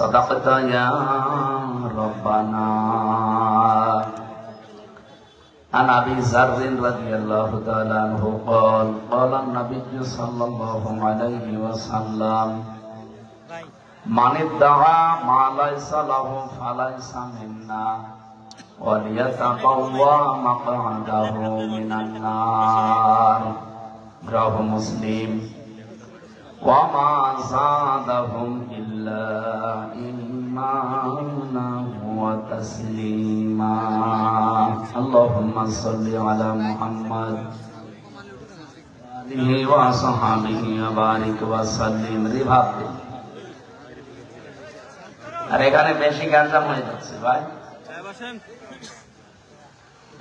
সাদাকতা ইয়া রাব্বানা। عن أبي ذر رضي الله تعالى عنه قال قال النبي صلى الله عليه وسلم من ادعى ما ليس له فليس منا وليتبوأ مقعده من النار. رواه مسلم. وما زادهم إلا إيمانا وتسليما. اللهم صل على محمد وآله وصحبه وبارك وسلم. রিভাব দিন। আর এখানে বেশি গাঞ্জাম হয়ে যাচ্ছে ভাই,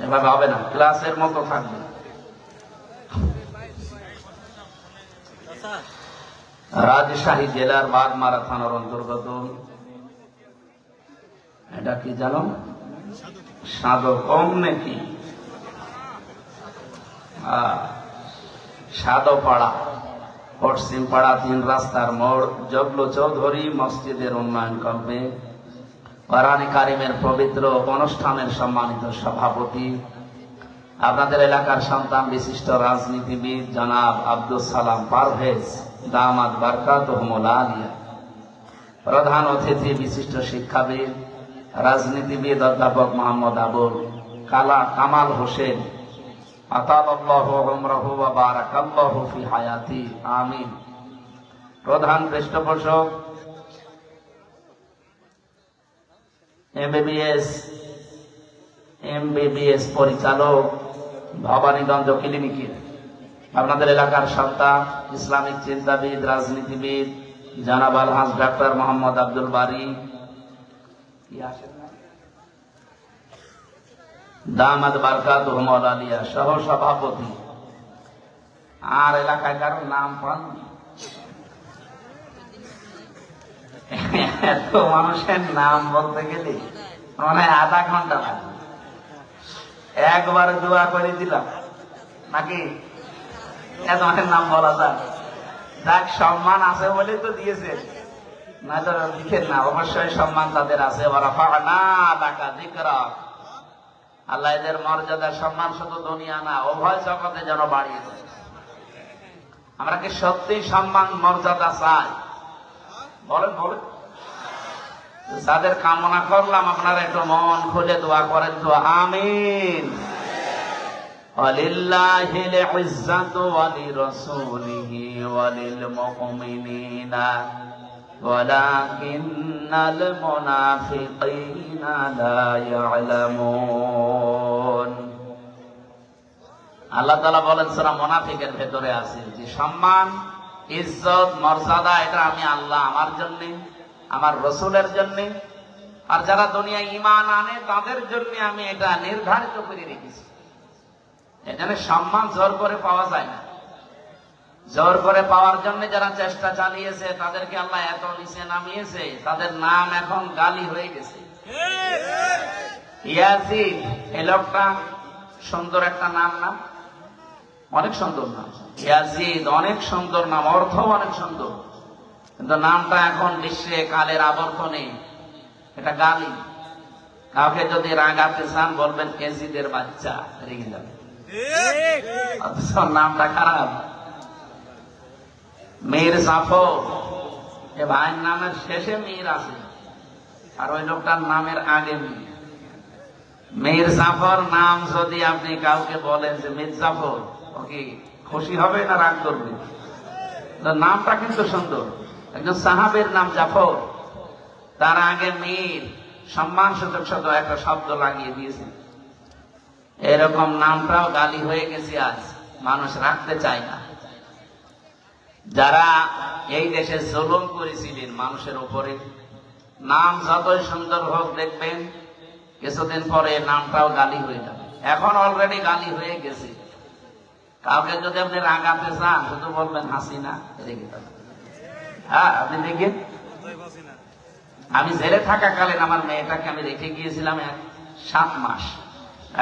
এভাবে হবে না, ক্লাসের মতো থাকবে। রাজশাহী জেলার বাগমারা থানার অন্তর্গত এটা কি জানো, সাধকম নাকি সাধপাড়া, পশ্চিম পাড়া 3 রাস্তার মোড়, জগলো চৌধুরী মসজিদের উন্নয়ন কল্পে কোরআন কারিমের পবিত্র অনুষ্ঠানের সম্মানিত সভাপতি, আপনাদের এলাকার সন্তান বিশিষ্ট রাজনীতিবিদ জনাব আব্দুল সালাম পারভেজ দামাত বারকাতুহুমুল আলিয়া, প্রধান অতিথি বিশিষ্ট শিক্ষাবিদ রাজনীতিবিদ অধ্যাপক মোহাম্মদ আবুল কামাল হোসেন, আতালাল্লাহু উমরাহু ওয়া বারাকাল্লাহু ফি হায়াতি, আমিন। প্রধান পৃষ্ঠপোষক এমবিবিএস পরিচালক ভবানীগঞ্জ ক্লিনিকের, আপনাদের এলাকার সন্তান ইসলামিক চিন্তাবিদ রাজনীতিবিদ জনাব আলহাজ ডাক্তার মোহাম্মদ আব্দুল বারী দামাত বারকাতুহুমুল আলিয়া সহ সভাপতি। আর এলাকায় কারো নাম পান? এত মানুষের নাম বলতে গেলে মনে হয় আধা ঘন্টা লাগবে। একবার দোয়া করে দিলাম নাকি এত অনেক নাম বলা যায়? যাক, সম্মান আছে বলে তো দিয়েছে, না তো লিখেন না। অবশ্যই সম্মান তাদের আছে। আল্লাহ এদের মর্যাদা সম্মান শুধু দুনিয়া না, উভয় জগতে যেন বাড়িয়ে দেয়। আমরা কি সত্যি সম্মান মর্যাদা চাই? বলেন বলেন। যাদের কামনা করলাম আপনারা একটু মন খুলে দোয়া করেন তো, আমিন। ওয়ালিল্লাহিল ইজ্জাতু ওয়ালিরাসূলিহি ওয়ালিল মুমিনিনা ওয়ালাকিন্নাল মুনাফিকিনা লা ইয়ালামুন। আল্লাহ তাআলা বলেন সূরা মুনাফিকের ভেতরে আছে যে সম্মান, ইজ্জত, মর্যাদা এটা আমি আল্লাহ আমার জন্য, আমার রসুলের জন্য, আর যারা দুনিয়ায় ঈমান আনে তাদের জন্য আমি এটা নির্ধারিত করে রেখেছি। এখানে সম্মান জোর করে পাওয়া যায় না। জোর করে পাওয়ার জন্য যারা চেষ্টা চালিয়েছে তাদেরকে আল্লাহ এত নিচে নামিয়েছে, তাদের নাম এখন গালি হয়ে গেছে। ইয়াজিদ, এই লোকটা সুন্দর একটা নাম না? অনেক সুন্দর নাম ইয়াজিদ, অনেক সুন্দর নাম, অর্থ অনেক সুন্দর, কিন্তু নামটা এখন বিশ্বে কালের আবর্তনে এটা গালি। কাউকে যদি রাগাতে চান বলবেন এজিদের বাচ্চা, রেগে যাবে। অথচ নামটা খারাপ। মীর জাফর, এ ভাইয়ের নামের শেষে মীর আছে, আর ওই লোকটার নামের আগে মীর। মীর জাফর নাম যদি আপনি কাউকে বলেন যে মীর জাফর, ওকে খুশি হবে না রাগ করবে? নামটা কিন্তু সুন্দর। একজন সাহাবের নাম জাফর, তার আগে মীর, সম্মান সূচক শব্দ একটা শব্দ লাগিয়ে দিয়েছে। এরকম নামটাও গালি হয়ে গেছে, আজ মানুষ রাখতে চায় না। যারা এই দেশে জুলুম করেছিলেন মানুষের উপরে, নাম যতই সুন্দর হোক দেখবেন কিছুদিন পরে নামটাও গালি হয়ে যাবে। এখন অলরেডি গালি হয়ে গেছে। কাউকে যদি আপনি রাগাতে চান শুধু বলবেন হাসিনা, রেগে যাবে। হ্যাঁ, আপনি দেখেন, আমি জেলে থাকাকালীন আমার মেয়েটাকে আমি রেখে গিয়েছিলাম 7 মাস,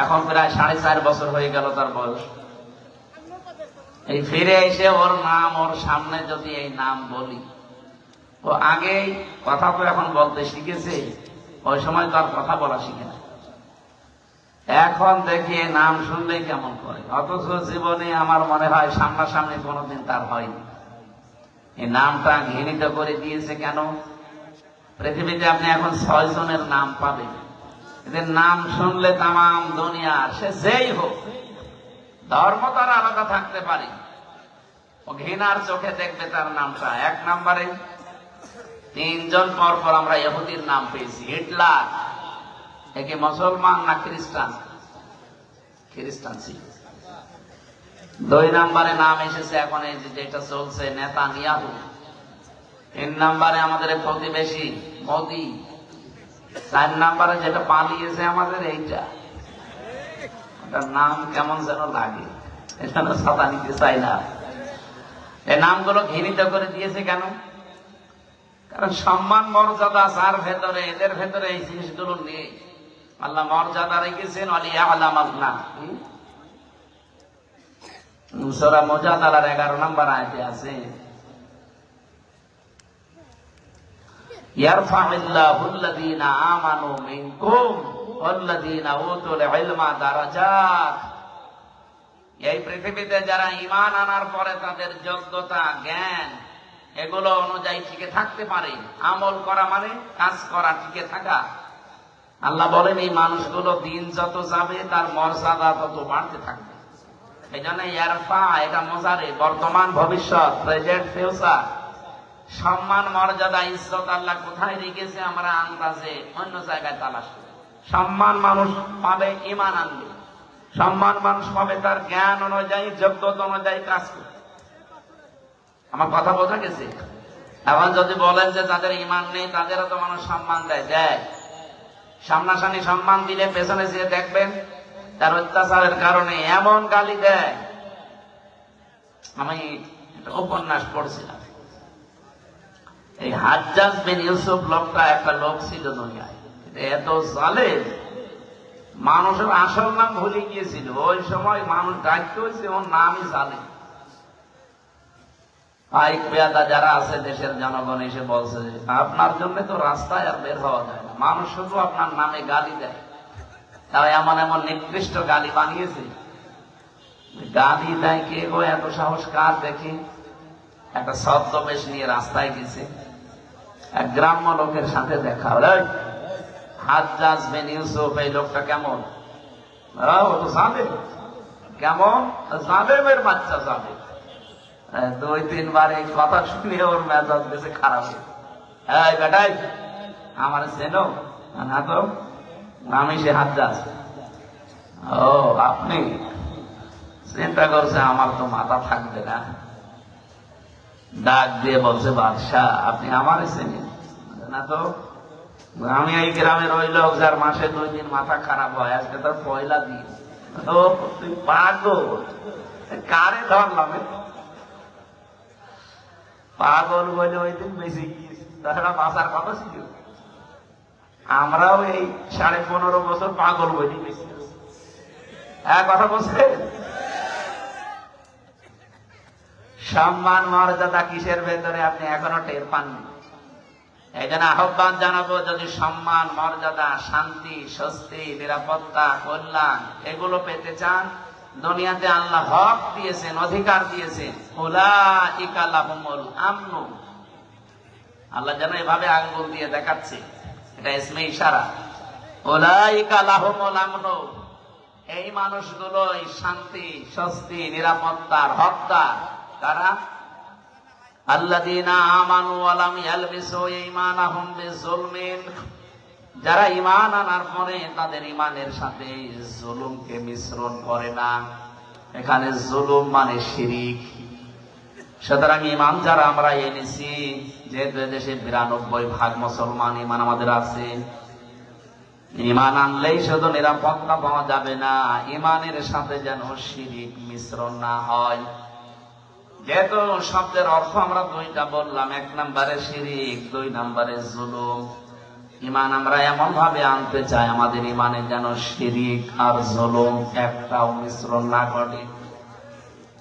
এখন প্রায় 4.5 বছর হয়ে গেল তার বয়স। এই ফিরে এসে ওর নাম, ওর সামনে যদি এই নাম বলি, ও আগেই কথা তো এখন বলতে শিখেছে, ওই সময় তো আর কথা বলা শিখে না। এখন দেখি নাম শুনলেই কেমন করে, অথচ জীবনে আমার মনে হয় সামনাসামনি কোনোদিন তার হয়নি। এই নামটা ঘৃণিত করে দিয়েছে কেন? পৃথিবীতে আপনি এখন 6 জনের নাম পাবেন, এদের নাম শুনলে তামাম দুনিয়ার, সে যেই হোক, ধর্ম তার আলাদা থাকতে পারে, ও ঘৃণার চোখে দেখবে তার নামটা। 1 নম্বরে 3 জন পর পর আমরা ইহুদির নাম পেয়েছি। হিটলার, একে মুসলমান না খ্রিস্টান? খ্রিস্টান ছিল। 2 নম্বরে নাম এসেছে এখন এই যেটা চলছে, নেতানিয়াহু। 3 নম্বরে আমাদের প্রতিবেশী মোদি। 4 নম্বরে যেটা পালিয়েছে আমাদের এইটা, ওটার নাম কেমন যেন লাগে, এখানে সাদা নিতে চাই না। এই নামগুলো ঘৃণিত করে দিয়েছে কেন? কারণ সম্মান মর্যাদা যার ভেতরে, এদের ভেতরে এই জিনিসগুলো নেই। আল্লাহ মর্যাদা রেখেছেন সূরা মুজাদালার 11 নম্বর আয়াতে আছে, ইয়ারফা'ুল্লাযীনা আমানু মিনকুম ওয়াল্লাযীনা উতুল ইলমা দারাজাত। এই পৃথিবীতে যারা ঈমান আনার পরে তাদের যোগ্যতা, জ্ঞান এগুলো অনুযায়ী টিকে থাকতে পারে, আমল করা মানে কাজ করা, টিকে থাকা। আল্লাহ বলেন এই মানুষগুলো দিন যত যাবে তার মর্যাদা তত বাড়তে থাকবে। এই জন্য ইয়ারফা, এটা মুজারে, বর্তমান ভবিষ্যৎ, প্রেজেন্ট ফিউচার। সম্মান মর্যাদা ইজ্জত আল্লাহ কোথায় রেখেছে আমরা আন্দাজে অন্য জায়গায় তালাশ করি। সম্মান মানুষ পাবে ঈমান আনবে, সম্মান মানুষ পাবে তার জ্ঞান অনুযায়ী, যোগ্যতা অনুযায়ী কাজ করে। আমার কথা বোঝা গেছে? এখন যদি বলেন যে তাদের ঈমান নেই, তাদেরও তো মানুষ সম্মান দেয়। সামনাসামনি সম্মান দিলে পেছনে যেয়ে দেখবেন তার অত্যাচারের কারণে এমন গালি দেয়। আমি একটা উপন্যাস পড়ছিলাম, এই হাজ্জাজ বিন ইউসুফ লোকটা একটা লোক ছিল দুনিয়ায়, এত জালেম, মানুষের আসল নাম ভুলে গিয়েছিল। ওই সময় মানুষ ডাকতে হয়েছে ওর নামই জালেম। পাইক পেয়াদা যারা আছে দেশের জনগণ এসে বলছে, আপনার জন্য তো রাস্তায় আর বের হওয়া যায় না, মানুষ শুধু আপনার নামে গালি দেয়। তারা এমন এমন নিকৃষ্ট গালি বানিয়েছে। গালি দেয় কে গো? এত সাহস কার? দেখি একটা ছদ্মবেশ নিয়ে রাস্তায় গেছে, এক গ্রাম্য লোকের সাথে দেখা হলো। হাজ্জাজ বিন ইউসুফ, এই লোকটা কেমন? ও তো জালেম। কেমন? জালেমের বাচ্চা, জালেম। 2-3 বার এই কথা শুনে ওর মেজাজ বেশি খারাপ হয়ে, এই বেটাই আমার চেনো না? তো আমি সে হাজ্জাজ। ও আপনি? চিন্তা করছে আমার তো মাথা থাকবে না। ডাক দিয়ে বলছে, বাদশাহ আপনি আমার চেনেন না? তো আমি এই গ্রামের ওই লোক যার মাসে 2 দিন মাথা খারাপ হয়, আজকে তার পয়লা দিন। ও তুই পাগল? কারে ধরলাম? পাগল বলে ওই দিন বেশি গিয়েছি, তাছাড়া বাঁচার কথা ছিল। আমরাও এই 15.5 বছর পাগল বলি বেশি কথা বলছে। সম্মান মর্যাদা কিসের ভেতরে আপনি এখনো টের পাননি। এই জন্য আহ্বান জানাবো, যদি সম্মান মর্যাদা, শান্তি, স্বস্তি, নিরাপত্তা, কল্যাণ এগুলো পেতে চান, দুনিয়াতে আল্লাহ হক দিয়েছেন, অধিকার দিয়েছেন। উলাইকা লাহুমুল আমন। আল্লাহ যেন এভাবে আঙ্গুল দিয়ে দেখাচ্ছে, এটা ইসমে ইশারা। উলাইকা লাহুমুল আমন, এই মানুষগুলোই শান্তি, স্বস্তি, নিরাপত্তার হকদার। কারা? আল্লাযীনা আমানু ওয়া লাম ইয়ালবিসু ঈমানাহুম বিযুলমিন, যারা ঈমান আনার পরে তাদের ঈমানের সাথে জুলুমকে মিশ্রণ করে না। এখানে জুলুম মানে শিরিক। সুতরাং ঈমান যারা আমরা এনেছি, যেহেতু দেশে 92% মুসলমান ঈমান আমাদের আছে, ঈমান আনলেই শুধু নিরাপত্তা পাওয়া যাবে না, ঈমানের সাথে যেন শিরিক মিশ্রণ না হয়। যেহেতু শব্দের অর্থ আমরা 2টা বললাম, 1 নম্বরে শিরিক, 2 নম্বরে জুলুম। ঈমান আমরা এমন ভাবে আনতে চাই আমাদের ঈমানে যেন শিরিক আর জুলুম একটাও মিশ্রণ না ঘটে।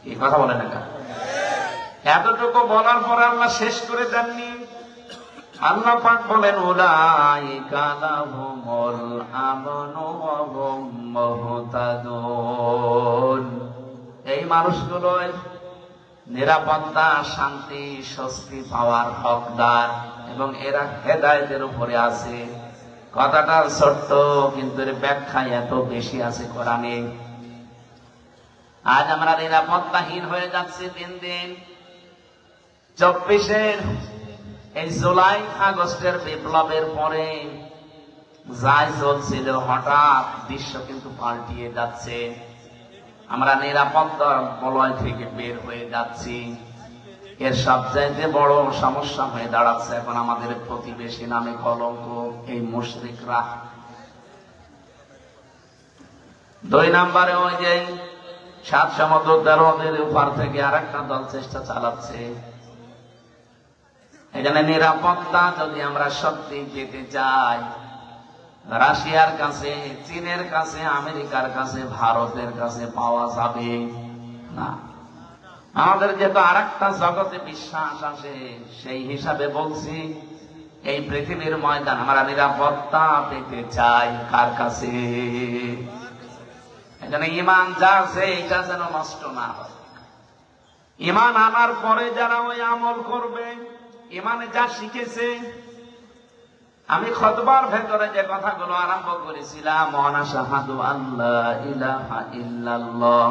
কি কথা বলেন? এতটুকু বলার পর আল্লাহ শেষ করে দেননি। আল্লাহ পাক বলেন উলাইকা লাহুমুল আমনু ওয়া হুম মুহতাদুন, এই মানুষগুলোই নিরাপত্তা, শান্তি, স্বস্তি পাওয়ার হকদার এবং এরা হেদায়েতের উপরে আছে। কথাটা ছোট্ট, কিন্তু এর ব্যাখ্যা এত বেশি আছে কোরআনে। আজ আমরা নিরাপত্তাহীন হয়ে যাচ্ছি দিন দিন। 24-এর এই জুলাই আগস্টের বিপ্লবের পরে যাই চলছিল, হঠাৎ দৃশ্য কিন্তু পাল্টিয়ে যাচ্ছে। আমরা নিরাপত্তার বলয় থেকে বের হয়ে যাচ্ছি। এর সবচাইতে বড় সমস্যা হয়ে দাঁড়াচ্ছে এখন আমাদের প্রতিবেশী নামে কলঙ্ক, এই মুশরিকরা। 2 নম্বরে ওই যে 7 সমুদ্র 13 নদীর উপর থেকে আরেকটা দল চেষ্টা চালাচ্ছে। এখানে নিরাপত্তা যদি আমরা সত্যি যেতে চাই, রাশিয়ার কাছে, চীনের কাছে, আমেরিকার কাছে, ভারতের কাছে পাওয়া যাবে না। আমাদের যেহেতু আরেকটা জগতে বিশ্বাস আসে, সেই হিসাবে বলছি, এই পৃথিবীর ময়দান আমরা নিরাপত্তা পেতে চাই কার কাছে? এখানে ঈমান যা আছে এটা যেন নষ্ট না হয়। ঈমান আনার পরে যারা ওই আমল করবে, ঈমানে যা শিখেছে। আমি খুতবার ভেতরে যে কথাগুলো আরম্ভ করেছিলাম, ওয়া শাহাদু আল্লা ইলাহা ইল্লাল্লাহ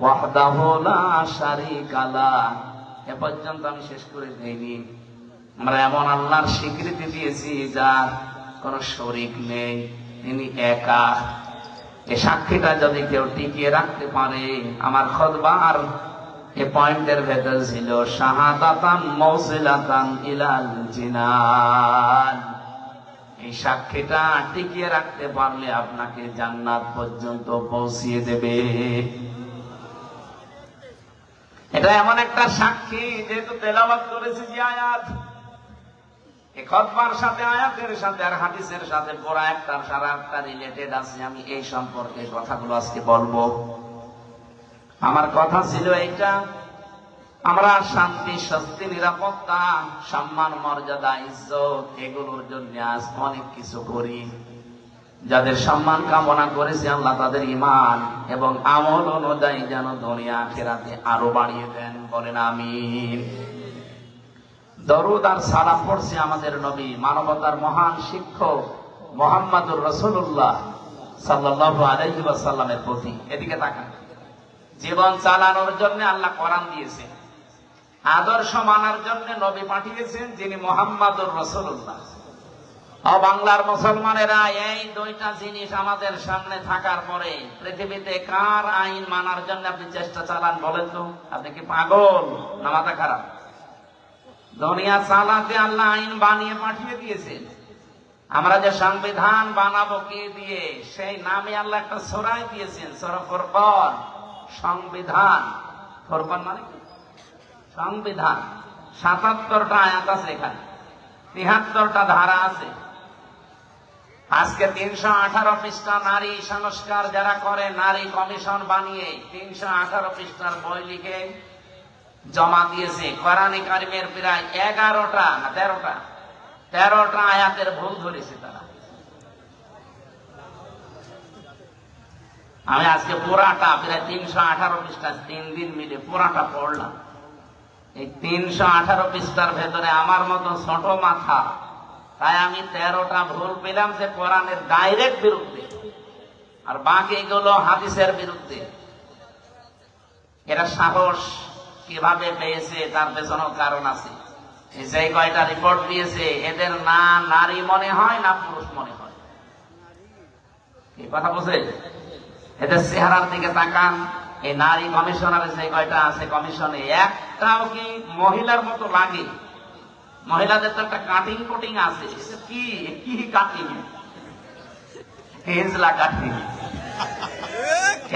ওয়াহদাহু লা শারীকা লাহ, এ পর্যন্ত আমি শেষ করে দেইনি। আমরা এমন আল্লাহর স্বীকৃতি দিয়েছি যার কোনো শরীক নেই, তিনি একা। এই সাক্ষীটা যদি কেউ টিকিয়ে রাখতে পারে, আমার খুতবার এই পয়েন্টের ভেতর ছিল শাহাদাতান মাউসিলাতান ইলাল জিনান। এই সাক্ষীটা টিকিয়ে রাখতে পারলে আপনাকে জান্নাত পর্যন্ত পৌঁছিয়ে দেবে। এটা এমন একটা সাক্ষী, যেহেতু তেলাওয়াত করেছি যে আয়াত, এই খুতবার সাথে, আয়াতের সাথে আর হাদিসের সাথে পুরো একটার সারা একটা রিলেটেড আছে। আমি এই সম্পর্কে কথাগুলো আজকে বলবো। আমার কথা ছিল এইটা, আমরা শান্তি, স্বস্তি, নিরাপত্তা, সম্মান, মর্যাদা, ইজ্জত এগুলোর জন্য আজ অনেক কিছু করি। যাদের সম্মান কামনা করেছে আল্লাহ তাদের ঈমান এবং আমল অনুযায়ী যেন দুনিয়া আখিরাতে আরো বাড়িয়ে দেন, বলেন আমিন। দরুদ আর সালাম পড়ছে আমাদের নবী, মানবতার মহান শিক্ষক মুহাম্মদুর রাসূলুল্লাহ সাল্লাল্লাহু আলাইহি ওয়াসাল্লামের প্রতি। এদিকে তাকান। জীবন চালানোর জন্য আল্লাহ কোরআন দিয়েছেন, আদর্শ মানার জন্য নবী পাঠিয়েছেন যিনি মুহাম্মদুর রাসূলুল্লাহ। বাংলার মুসলমানেরা, এই 2টা জিনিস আমাদের সামনে থাকার পরে পৃথিবীতে কার আইন মানার জন্য আপনি চেষ্টা চালান বলেন তো? আপনি কি পাগল না মাথা খারাপ? দুনিয়া চালাতে আল্লাহ আইন বানিয়ে পাঠিয়ে দিয়েছেন। আমরা যে সংবিধান বানাবো কি দিয়ে, সেই নামে আল্লাহ একটা সূরা দিয়েছেন, সূরা ফুরকান। সংবিধান, ফুরকান মানে কি? সংবিধান। 77টা আয়াত আছে এখানে, 73টা ধারা আছে। আজকে 318 পৃষ্ঠা নারী সংস্কার যারা করে, নারী কমিশন বানিয়ে 318 পৃষ্ঠার বই লিখে জমা দিয়েছে। কোরআনে কারিমের প্রায় 11টা না 13টা আয়াতের ভুল ধরেছে তারা। আমি আজকে পুরাটা প্রায় 318 পৃষ্ঠা 3 দিন মিলে পুরাটা পড়লাম। এই 318 পৃষ্ঠার ভেতরে আমার মতো ছোট মাথা, তাই আমি 13টা ভুল পেলাম যে কোরআনের ডাইরেক্ট বিরুদ্ধে, আর বাকিগুলো হাদিসের বিরুদ্ধে। এরা সাহস কিভাবে পেয়েছে তার পেছনেও কারণ আছে। যে কয়টা রিপোর্ট দিয়েছে, এদের না নারী মনে হয় না পুরুষ মনে হয়। এই কথা বুঝে? এদের চেহারার দিকে তাকান। এই নারী কমিশনারের যে কয়টা আছে কমিশনে, একটাও কি মহিলার মতো লাগে? মহিলাদের তো একটা কাটিং কুটিং আছে। কি কি কাটিং? হিজলা কাটিং।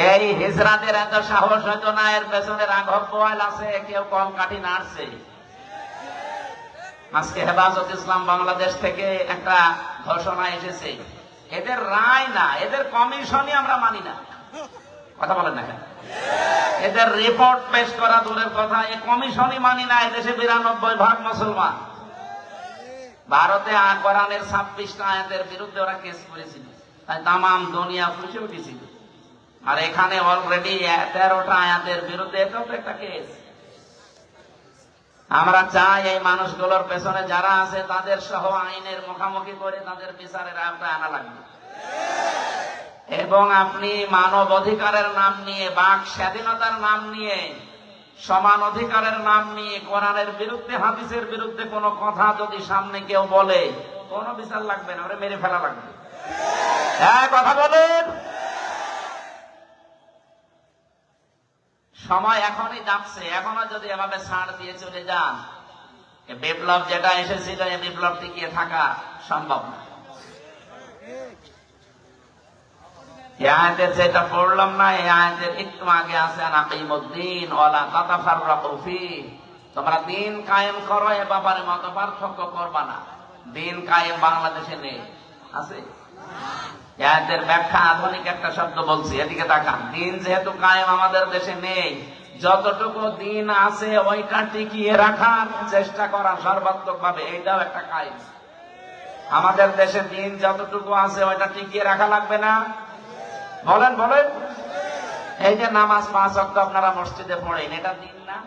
এই হিজরাদের এত সাহস হয়তো না, এর পেছনে রাঘব বোয়াল আছে, কেউ কম কাঠি নাড়ছে। আজকে হেফাজত ইসলাম বাংলাদেশ থেকে একটা ঘোষণা এসেছে, এদের রায় না, এদের কমিশনই আমরা মানি না। কথা বলেন না কেন? এদের রিপোর্ট পেশ করা দূরের কথা, এই কমিশনই মানি না। এদেশে 92% মুসলমান। ভারতে কোরআনের 26টা আয়াতের বিরুদ্ধে ওরা কেস করেছিল, তাই তামাম দুনিয়া ফুসে উঠেছিল। আর এখানে অলরেডি 13টা আয়াতের বিরুদ্ধে, এটাও তো একটা কেস। আমরা চাই এই মানুষগুলোর পেছনে যারা আছে তাদের সহ আইনের মুখোমুখি করে তাদের বিচারের আওতায় আনা লাগবে। এবং আপনি মানব অধিকারের নাম নিয়ে, বাক স্বাধীনতার নাম নিয়ে, সমান অধিকারের নাম নিয়ে কোরআনের বিরুদ্ধে, হাদিসের বিরুদ্ধে কোনো কথা যদি সামনে কেউ বলে, কোনো বিচার লাগবে না, ওরে মেরে ফেলা লাগবে। হ্যাঁ, কথা বলেন। সময় এখনই যাচ্ছে, এখনো যদি এভাবে ছাড় দিয়ে চলে যান, বিপ্লব যেটা এসেছিল এই বিপ্লব টিকিয়ে থাকা সম্ভব না। এই আয়াতের যেটা পড়লাম না, এই আয়াতের একটু আগে আছে আনাকিমুদ্দিন ওয়ালা তাতাফাররাকু ফীহি, তোমরা দিন কায়েম করো, এ ব্যাপারে মত পার্থক্য করবা না। দিন কায়েম বাংলাদেশে নেই, আছে? এই আয়াতের ব্যাখ্যা আধুনিক একটা শব্দ বলছি, এদিকে তাকান। দিন যেহেতু কায়েম আমাদের দেশে নেই, যতটুকু দিন আছে ওইটা টিকিয়ে রাখার চেষ্টা করা সর্বাত্মক ভাবে, এইটাও একটা কায়েম। আমাদের দেশে দিন যতটুকু আছে ওইটা টিকিয়ে রাখা লাগবে না? বলেন বলেন। এই যে নামাজ 5 ওয়াক্ত আপনারা মসজিদে পড়েন, এটা দিন না?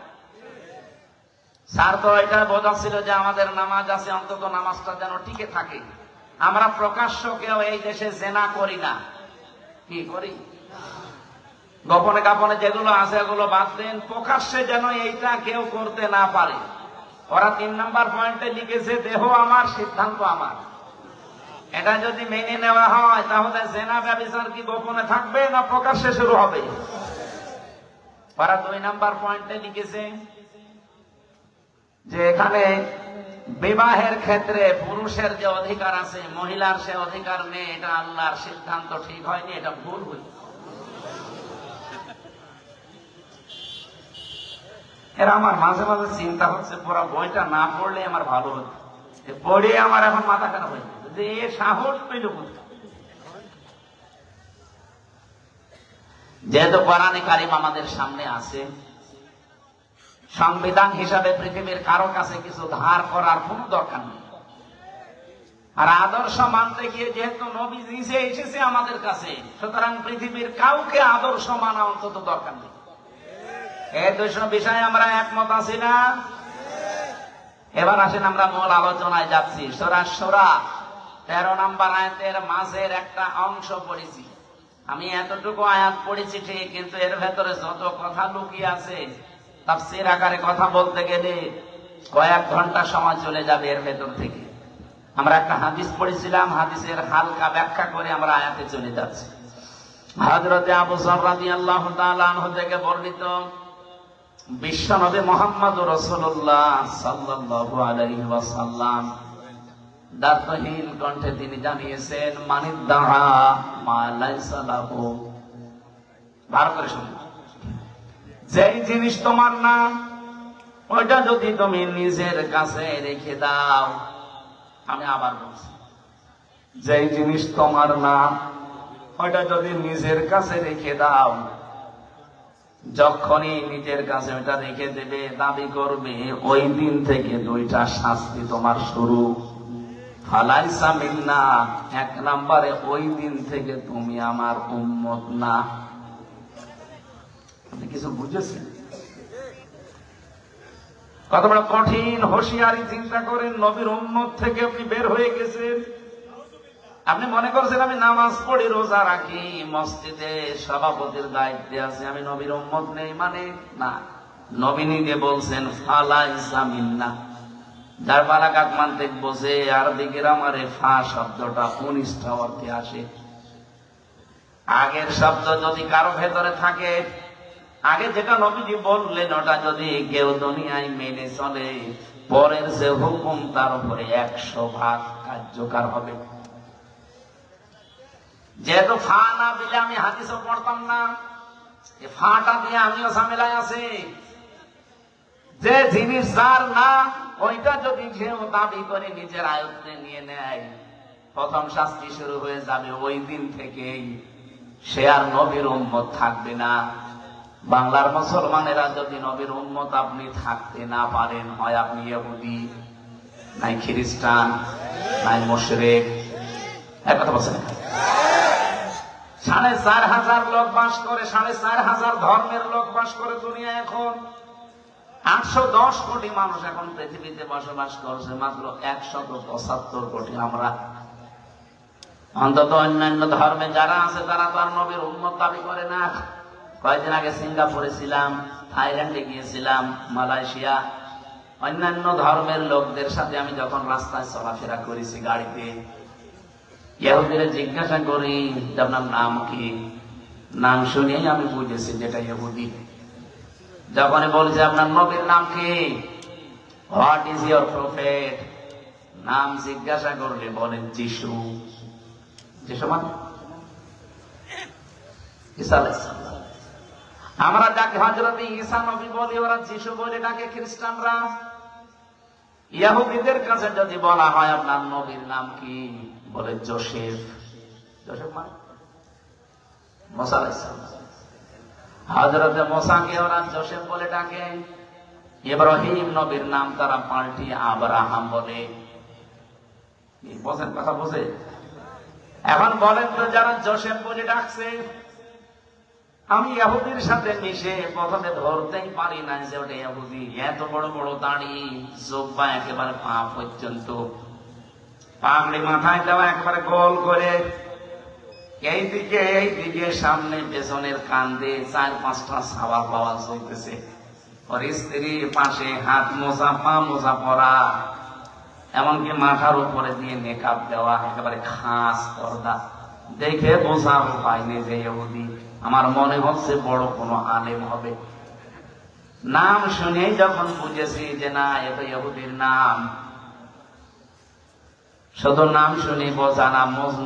স্যার তো এটা বোঝাচ্ছিল যে আমাদের নামাজ আছে, অন্তত নামাজটা যেন টিকে থাকে। আমরা প্রকাশ্য কেউ এই দেশে জেনা করি না, কি করি? গোপনে গোপনে যেগুলো আছে এগুলো বাদ দেন, প্রকাশ্যে যেন এইটা কেউ করতে না পারে। ওরা 3 নম্বর পয়েন্টে লিখেছে, দেহ আমার, সিদ্ধান্ত আমার। এটা যদি মেনে নেওয়া হয় তাহলে জেনা ব্যভিচার কি গোপনে থাকবে না প্রকাশ্যে শুরু হবে? ওরা 2 নম্বর পয়েন্টে লিখেছে যে এখানে বিবাহের ক্ষেত্রে পুরুষের যে অধিকার আছে মহিলার সে অধিকার নেই, এটা আল্লাহর সিদ্ধান্ত ঠিক হয়নি, এটা ভুল হয়েছে। এরা আমার মাঝে মাঝে চিন্তা হচ্ছে, পুরো বইটা না পড়লে আমার ভালো হতো। পড়ে আমার এখন মাথা খারাপ হয়ে যায় যে এ সাহস পেল কোথায়। যেহেতু কোরআনে কারিম আমাদের সামনে আছে, সংবিধান হিসাবে পৃথিবীর কারো কাছে কিছু ধার করার কোনো দরকার নেই। আর আদর্শ মানতে গিয়ে যেহেতু নবী নিজে এসেছে আমাদের কাছে, সুতরাং পৃথিবীর কাউকে আদর্শ মানা অন্তত দরকার নেই। এই 2 বিষয়ে আমরা একমত আছি না? এবার আসেন আমরা মূল আলোচনায় যাচ্ছি। সূরা শূরা 13 নম্বর আয়াতের মাঝের একটা অংশ পড়েছি। আমি এতটুকু আয়াত পড়েছি ঠিক, কিন্তু এর ভেতরে যত কথা লুকিয়ে আছে, তাফসীর আকারে কথা বলতে গেলে কয়েক ঘন্টা সময় চলে যাবে এর ভেতর থেকে। আমরা একটা হাদিস পড়েছিলাম, হাদিসের হালকা ব্যাখ্যা করে আমরা আয়াতে চলে যাচ্ছি। হযরতে আবু যর রাদিয়াল্লাহু তাআলা আনহু থেকে বর্ণিত, বিশ্বনবী মুহাম্মদুর রাসূলুল্লাহ সাল্লাল্লাহু আলাইহি ওয়াসাল্লাম দার্থহীন কণ্ঠে তিনি জানিয়েছেন, মানিদ্দাআ মা লাইসা লাহু, ভালো করে শুনুন, যেই জিনিস তোমার না ওইটা যদি তুমি নিজের কাছে রেখে দাও, আমি আবার বলছি, যেই জিনিস তোমার না ওইটা যদি নিজের কাছে রেখে দাও, যখনই নিজের কাছে ওইটা রেখে দেবে, দাবি করবে, ওই দিন থেকে 2টা শাস্তি তোমার শুরু। ফালাইসা মিন্না, 1 নম্বরে ওই দিন থেকে তুমি আমার উম্মত না। আপনি কিছু বুঝেছেন? কত বড় কঠিন হুঁশিয়ারি, চিন্তা করেন। নবীর উম্মত থেকে আপনি বের হয়ে গেছেন। আপনি মনে করছেন আমি নামাজ পড়ি, রোজা রাখি, মসজিদে সভাপতির দায়িত্বে আছে, আমি নবীর উম্মত নেই মানে না। নবী নিজে বলছেন ফালাইসা মিন্না। যার বালাগাত মানতে বোঝে, আরবি গ্রামারে ফা শব্দটা 19টা অর্থে আসে। আগের শব্দ যদি কারো ভেতরে থাকে, আগে যেটা নবীজি বললেন ওটা যদি কেউ দুনিয়ায় মেনে চলে, পরের যে হুকুম তার উপরে 100 ভাগ কার্যকর হবে। যেহেতু ফা না দিলে আমি হাদিসও পড়তাম না, ফাটা দিয়ে আমিও ঝামেলায় আছি। যে জিনিস যার না ওইটা যদি কেউ দাবি করে নিজের আয়ত্তে নিয়ে নেয়, প্রথম শাস্তি শুরু হয়ে যাবে। ওই দিন থেকেই সে আর নবীর উম্মত থাকবে না। বাংলার মুসলমানেরা যদি নবীর উম্মত আপনি থাকতে না পারেন, হয় আপনি ইহুদি, নাই খ্রিস্টান, নাই মুশরিক। এক কথা বলছেন, 4,500 লোক বাস করে, 4,500 ধর্মের লোক বাস করে দুনিয়া। এখন 810 কোটি মানুষ এখন পৃথিবীতে বসবাস করছে, মাত্র 175 কোটি আমরা। অন্তত অন্যান্য ধর্মে যারা আছে তারা তো আর নবীর উম্মত দাবি করে না। কয়েকদিন আগে সিঙ্গাপুরে ছিলাম, থাইল্যান্ডে গিয়েছিলাম, মালয়েশিয়া। অন্যান্য ধর্মের লোকদের সাথে আমি যখন রাস্তায় চলাফেরা করেছি গাড়িতে, ইহুদিরা জিজ্ঞাসা করি আপনার নাম কি, নাম শুনেই আমি বুঝেছি যেটা ইহুদি। যখন বলছে আপনার নবীর নাম কি, হোয়াট ইজ ইয়োর প্রফেট, নাম জিজ্ঞাসা করলে বলেন যিশু। যিশু মানে ঈসা আলাইহিস সালাম। আমরা যাকে হযরত ঈসা নবী বলি, ওরা যিশু বলে ডাকে খ্রিস্টানরা। ইহুদিদের কাছে যদি বলা হয় আপনার নবীর নাম কি, বলে যোসেফ। যোসেফ মানে মুসা আলাইহিস সালাম। হযরত মুসাকে ওরা যোসেফ বলে ডাকে। ইব্রাহিম নবীর নাম তারা পাল্টিয়ে আব্রাহাম বলে। বোঝেন কথা, বোঝে? এখন বলেন তো, যারা যোসেফ বলে ডাকছে, আমি ইহুদির সাথে মিশে প্রথমে ধরতেই পারি না যে ওটা ইহুদি। এত বড় বড় দাড়ি, জোব্বা একেবারে পা পর্যন্ত, পাগড়ি মাথায় দেওয়া একেবারে গোল করে, এইদিকে সামনে পেছনের কান্দে 4-5টা সাওয়াল পাওয়া চলতেছে। ওর স্ত্রী পাশে হাত মোজা, পা মোজা পরা, এমনকি মাথার উপরে দিয়ে মেকআপ দেওয়া, একেবারে খাস পর্দা। দেখে বোঝার উপায় নেই যে ইহুদি। আমার মনে হচ্ছে বড় কোনো আলেম হবে। নাম শুনেই যখন বুঝেছি যে না, এটা ইহুদির নাম, শুধু নাম শুনে বোঝা না,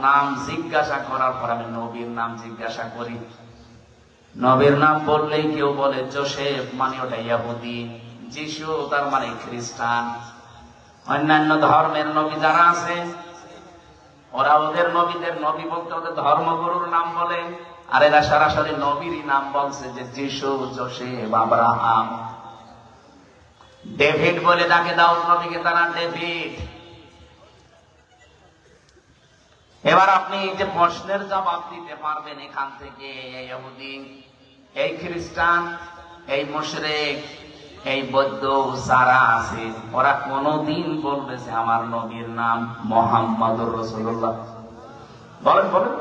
নাম জিজ্ঞাসা করার পর আমি নবীর নাম জিজ্ঞাসা করি। নবীর নাম বললেই কেউ বলে যোসেফ, মানে ওটা ইহুদি। যিশু তার মানে খ্রিস্টান। অন্যান্য ধর্মের নবী যারা আছে, ওরা ওদের নবীদের নবী বলতে ওদের ধর্মগুরুর নাম বলে, আর এরা সরাসরি নবীরই নাম বলছে, যে যিশু, যোসেফ, আব্রাহাম। ডেভিড বলে ডাকে দাউদ নবীকে তারা ডেভিড। এবার আপনি যে প্রশ্নের জবাব দিতে পারবেন এখান থেকে, এই ইহুদি, এই খ্রিস্টান, এই মুশরিক, এই বৌদ্ধ যারা আছে, ওরা কোনদিন বলবে যে আমার নবীর নাম মুহাম্মদুর রাসূলুল্লাহ? বলেন বলেন।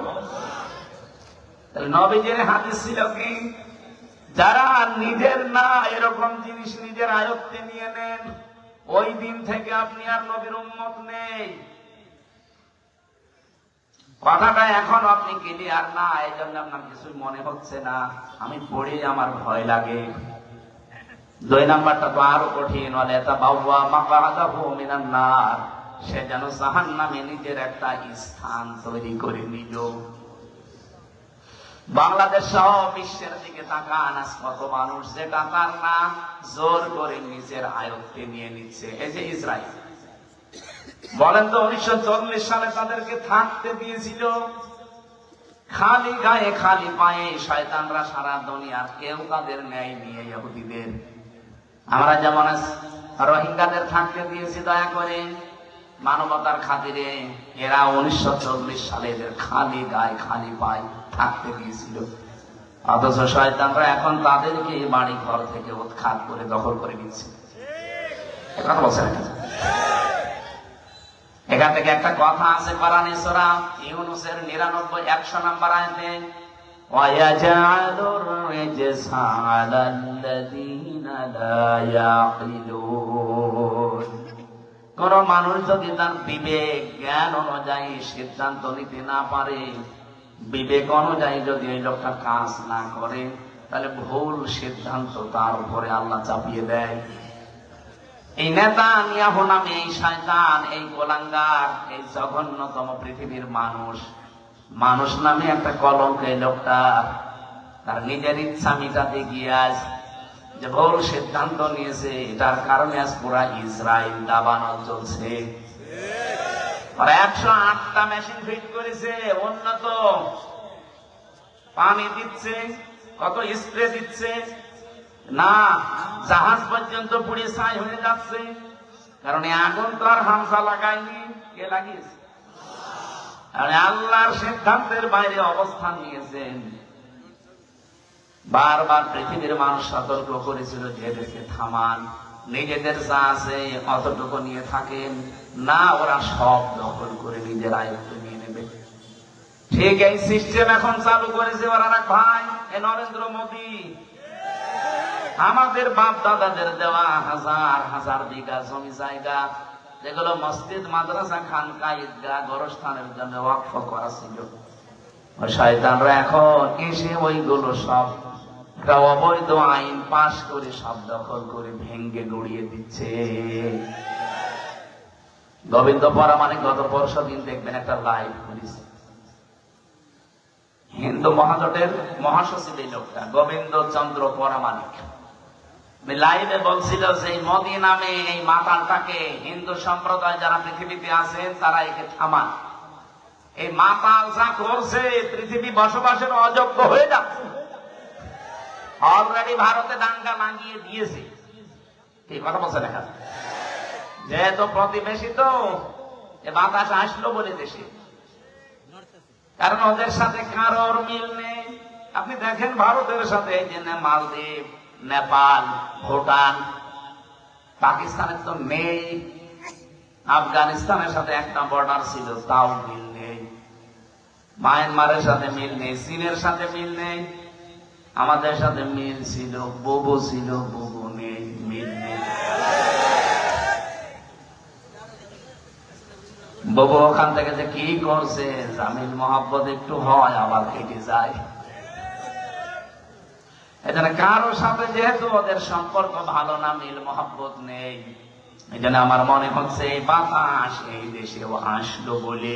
তাহলে নবীজির হাদিস ছিল কি, যারা নিজের না এরকম জিনিস নিজের আয়ত্তে নিয়ে নেন, ওই দিন থেকে আপনি আর নবীর উম্মত নেই। কথাটা এখন আপনি ক্লিয়ার না, এই জন্য আপনার কিছু মনে হচ্ছে না। আমি পড়ে আমার ভয় লাগে। 2 নাম্বারটা তো আরো কঠিন, সে যেন জাহান্নামে নিজের একটা স্থান তৈরি করে নিল। বাংলাদেশ সহ বিশ্বের দিকে তাকান, আজ কত মানুষ যেটা তার না জোর করে নিজের আয়ত্তে নিয়ে নিচ্ছে। এই যে ইসরায়েল, বলেন তো 1940 সালে তাদেরকে থাকতে দিয়েছিল খালি গায়ে খালি পায়ে। শয়তানরা সারা দুনিয়ার কেউ তাদের ন্যায় নিয়ে ইহুদিদের। আমরা যেমন রোহিঙ্গাদের থাকতে দিয়েছি দয়া করে মানবতার খাতিরে, এরা 1940 সালে এদের খালি গায়ে খালি পায়ে থাকতে দিয়েছিল। অথচ শয়তানরা এখন তাদেরকে বাড়ি ঘর থেকে উৎখাত করে দখল করে নিচ্ছে। কথা বলছেন? এখান থেকে একটা কথা আছে কোরআনে সূরা ইউনূসের 99-100 নম্বর আয়াতে, ওয়ায়াজআলুর রিজসা আলাল্লাযীনা লা ইয়াকিলুন। কোন মানুষ যদি তার বিবেক জ্ঞান অনুযায়ী সিদ্ধান্ত নিতে না পারে, বিবেক অনুযায়ী যদি এই লোকটা কাজ না করে, তাহলে ভুল সিদ্ধান্ত তার উপরে আল্লাহ চাপিয়ে দেয়। এই নেতানিয়াহু নামে এই শয়তান, এই গোলাঙ্গার, এই জঘন্যতম পৃথিবীর মানুষ নামে একটা কলঙ্ক এই লোকটা তার নিজের ইচ্ছা মিটাতে গিয়ে আজ যে ভুল সিদ্ধান্ত নিয়েছে, এটার কারণে আজ পুরা ইসরায়েল দাবানল চলছে। 108টা মেশিন ফিট করেছে, উন্নত পানি দিচ্ছে, কত স্প্রে দিচ্ছে না, জাহাজ পর্যন্ত পুড়ে ছাই হয়ে যাচ্ছে। কারণ এই আগুন তো আর হামসা লাগায়নি, কে লাগিয়েছে? আল্লাহর সিদ্ধান্তের বাইরে অবস্থান নিয়েছেন। বারবার পৃথিবীর মানুষ সতর্ক করেছিল যে এদেরকে থামান, নিজেদের যা আছে অতটুকু নিয়ে থাকেন না, ওরা সব দখল করে নিজের আয়ত্ত নিয়ে নেবে। ঠিক এই সিস্টেম এখন চালু করেছে ওরা ভাই, এই নরেন্দ্র মোদী। আমাদের বাপ দাদাদের দেওয়া হাজার হাজার বিঘা জমি জায়গা, যেগুলো মসজিদ, মাদ্রাসা, খানকা, ঈদগাহ, গোরস্থানের জন্য ওয়াকফ করা ছিল, শয়তানরা এখন এসে ওইগুলো সব একটা অবৈধ আইন পাশ করে সব দখল করে ভেঙ্গে গড়িয়ে দিচ্ছে। গোবিন্দ পরামানিক গত পরশু দিন দেখবেন একটা লাইভ করেছে, হিন্দু মহাজোটের মহাসচিব এই লোকটা গোবিন্দ চন্দ্র পরামানিক লাইভে বলছিল যে মোদী নামে এই মাতালটাকে হিন্দু সম্প্রদায় যারা পৃথিবীতে আছেন তারা একে থামান। এই মাতাল যা করছে পৃথিবী বসবাসের অযোগ্য হয়ে যাচ্ছে। অলরেডি ভারতে দাঙ্গা লাগিয়ে দিয়েছে। কি কথা বলছে দেখা, যেহেতু প্রতিবেশী তো এ বাতাস আসলো বলে দেশে, কারণ ওদের সাথে কারোর মিল নেই। আপনি দেখেন ভারতের সাথে এই যে মালদ্বীপ, নেপাল, ভুটান, পাকিস্তানের তো নেই, আফগানিস্তানের সাথে একটা বর্ডার ছিল তাও মিল নেই, মায়ানমারের সাথে মিল নেই, চীনের সাথে মিল নেই, আমাদের সাথে মিল ছিল, বুবু ছিল, বুবু নেই, মিল নেই। বুবু ওখান থেকে যে কি করছে, জামিল মোহাব্বত একটু হয় আবার কেটে যায়। এজন্য কারো সাথে যেহেতু ওদের সম্পর্ক ভালো না, মিল মহব্বত নেই, এই জন্য আমার মনে হচ্ছে এই বাতাস এই দেশেও আসলো বলে।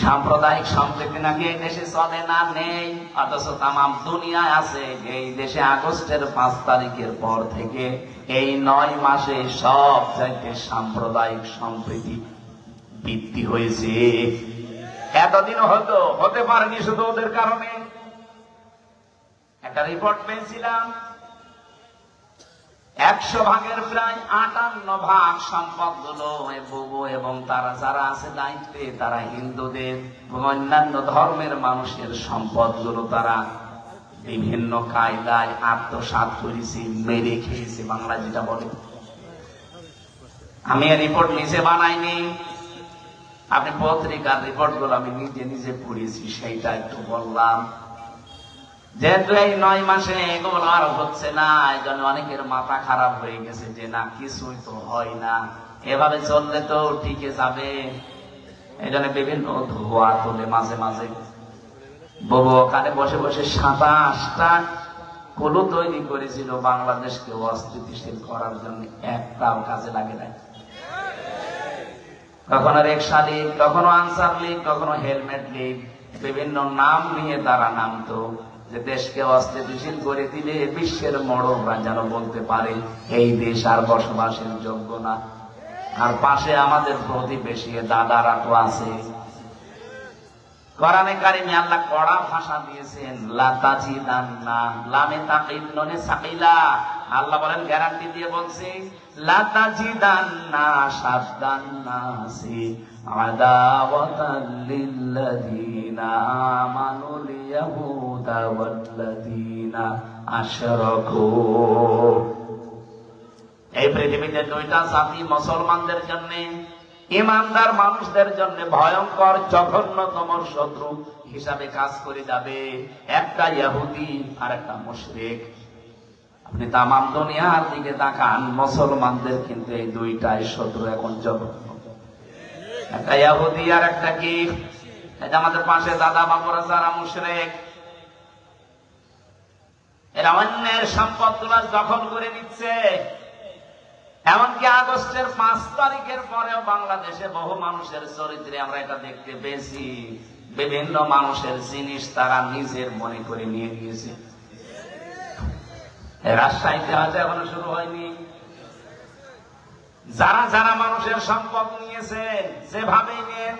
সাম্প্রদায়িক সম্প্রীতি নাকি এই দেশে চলে না, নেই, অথচ তামাম দুনিয়ায় আছে। এই দেশে আগস্টের 5 তারিখের পর থেকে এই 9 মাসে সব জায়গায় সাম্প্রদায়িক সম্প্রীতি বৃদ্ধি হয়েছে। এতদিন হতো হতে পারেনি শুধু ওদের কারণে। একটা রিপোর্ট পেয়েছিলাম, 100 ভাগের প্রায় 58 ভাগ সম্পদ গুলো বুবু এবং তারা যারা আছে দায়িত্বে, তারা হিন্দুদের এবং অন্যান্য ধর্মের মানুষের সম্পদ গুলো তারা বিভিন্ন কায়দায় আত্মসাৎ করেছে, মেরে খেয়েছে, বাংলা যেটা বলে। আমি এই রিপোর্ট নিজে বানাইনি, আপনি পত্রিকার রিপোর্ট গুলো আমি নিজে নিজে পড়েছি, সেইটা একটু বললাম। যেহেতু এই 9 মাসে এগুলো আর হচ্ছে না, এই জন্য অনেকের মাথা খারাপ হয়ে গেছে যে না কিছুই তো হয় না, এভাবে চললে তো টিকে যাবে। এই জন্য বিভিন্ন ধোয়া তোলে মাঝে মাঝে। বউ ওখানে বসে বসে 27টা কুলু তৈরি করেছিল বাংলাদেশকে অস্থিতিশীল করার জন্য, একটাও কাজে লাগে না। কখনো রিকশা লীগ, কখনো আনসার লীগ, কখনো হেলমেট লীগ, বিভিন্ন নাম নিয়ে তারা নামতো যে দেশকে অস্থিতিশীল করে দিলে বিশ্বের মোড়লরা যেন বলতে পারে এই দেশ আর বসবাসের যোগ্য না। আর পাশে আমাদের প্রতিবেশী দাদারা তো আছে। কোরআনে কারিমে আল্লাহ কড়া ভাষা দিয়েছেন, লা তাজিদান্না, লামে তাকিদ নুনে সাকিলা। আল্লাহ বলেন, গ্যারান্টি দিয়ে বলছে, লা তাজিদান্না শাদ্দান্নাসি আদাওয়াতাল লিল্লাযিনা আমানুল ইয়াহুদা ওয়াল্লাযিনা আশরাকু। এই পৃথিবীতে 2টা জাতি মুসলমানদের জন্য, ইমানদার মানুষদের জন্য ভয়ঙ্কর জঘন্যতম শত্রু হিসাবে কাজ করে যাবে। একটা ইহুদি আর একটা মুশরিক। আপনি তামাম দুনিয়ার দিকে তাকান, মুসলমানদের কিন্তু এই 2টাই শত্রু এখন জঘন্য। একটা ইহুদি আর একটা কি, এটা আমাদের পাশে দাদা বাবুরা যারা মুশরিক, এরা অন্যের সম্পদগুলো দখল করে নিচ্ছে। এমনকি আগস্টের 5 তারিখের পরেও বাংলাদেশে বহু মানুষের চরিত্রে আমরা এটা দেখতে পেয়েছি, বিভিন্ন মানুষের জিনিস তারা নিজের মনে করে নিয়ে গিয়েছে। রাজশাহীতে হয়তো এখনো শুরু হয়নি। যারা যারা মানুষের সম্পদ নিয়েছেন, যেভাবেই নেন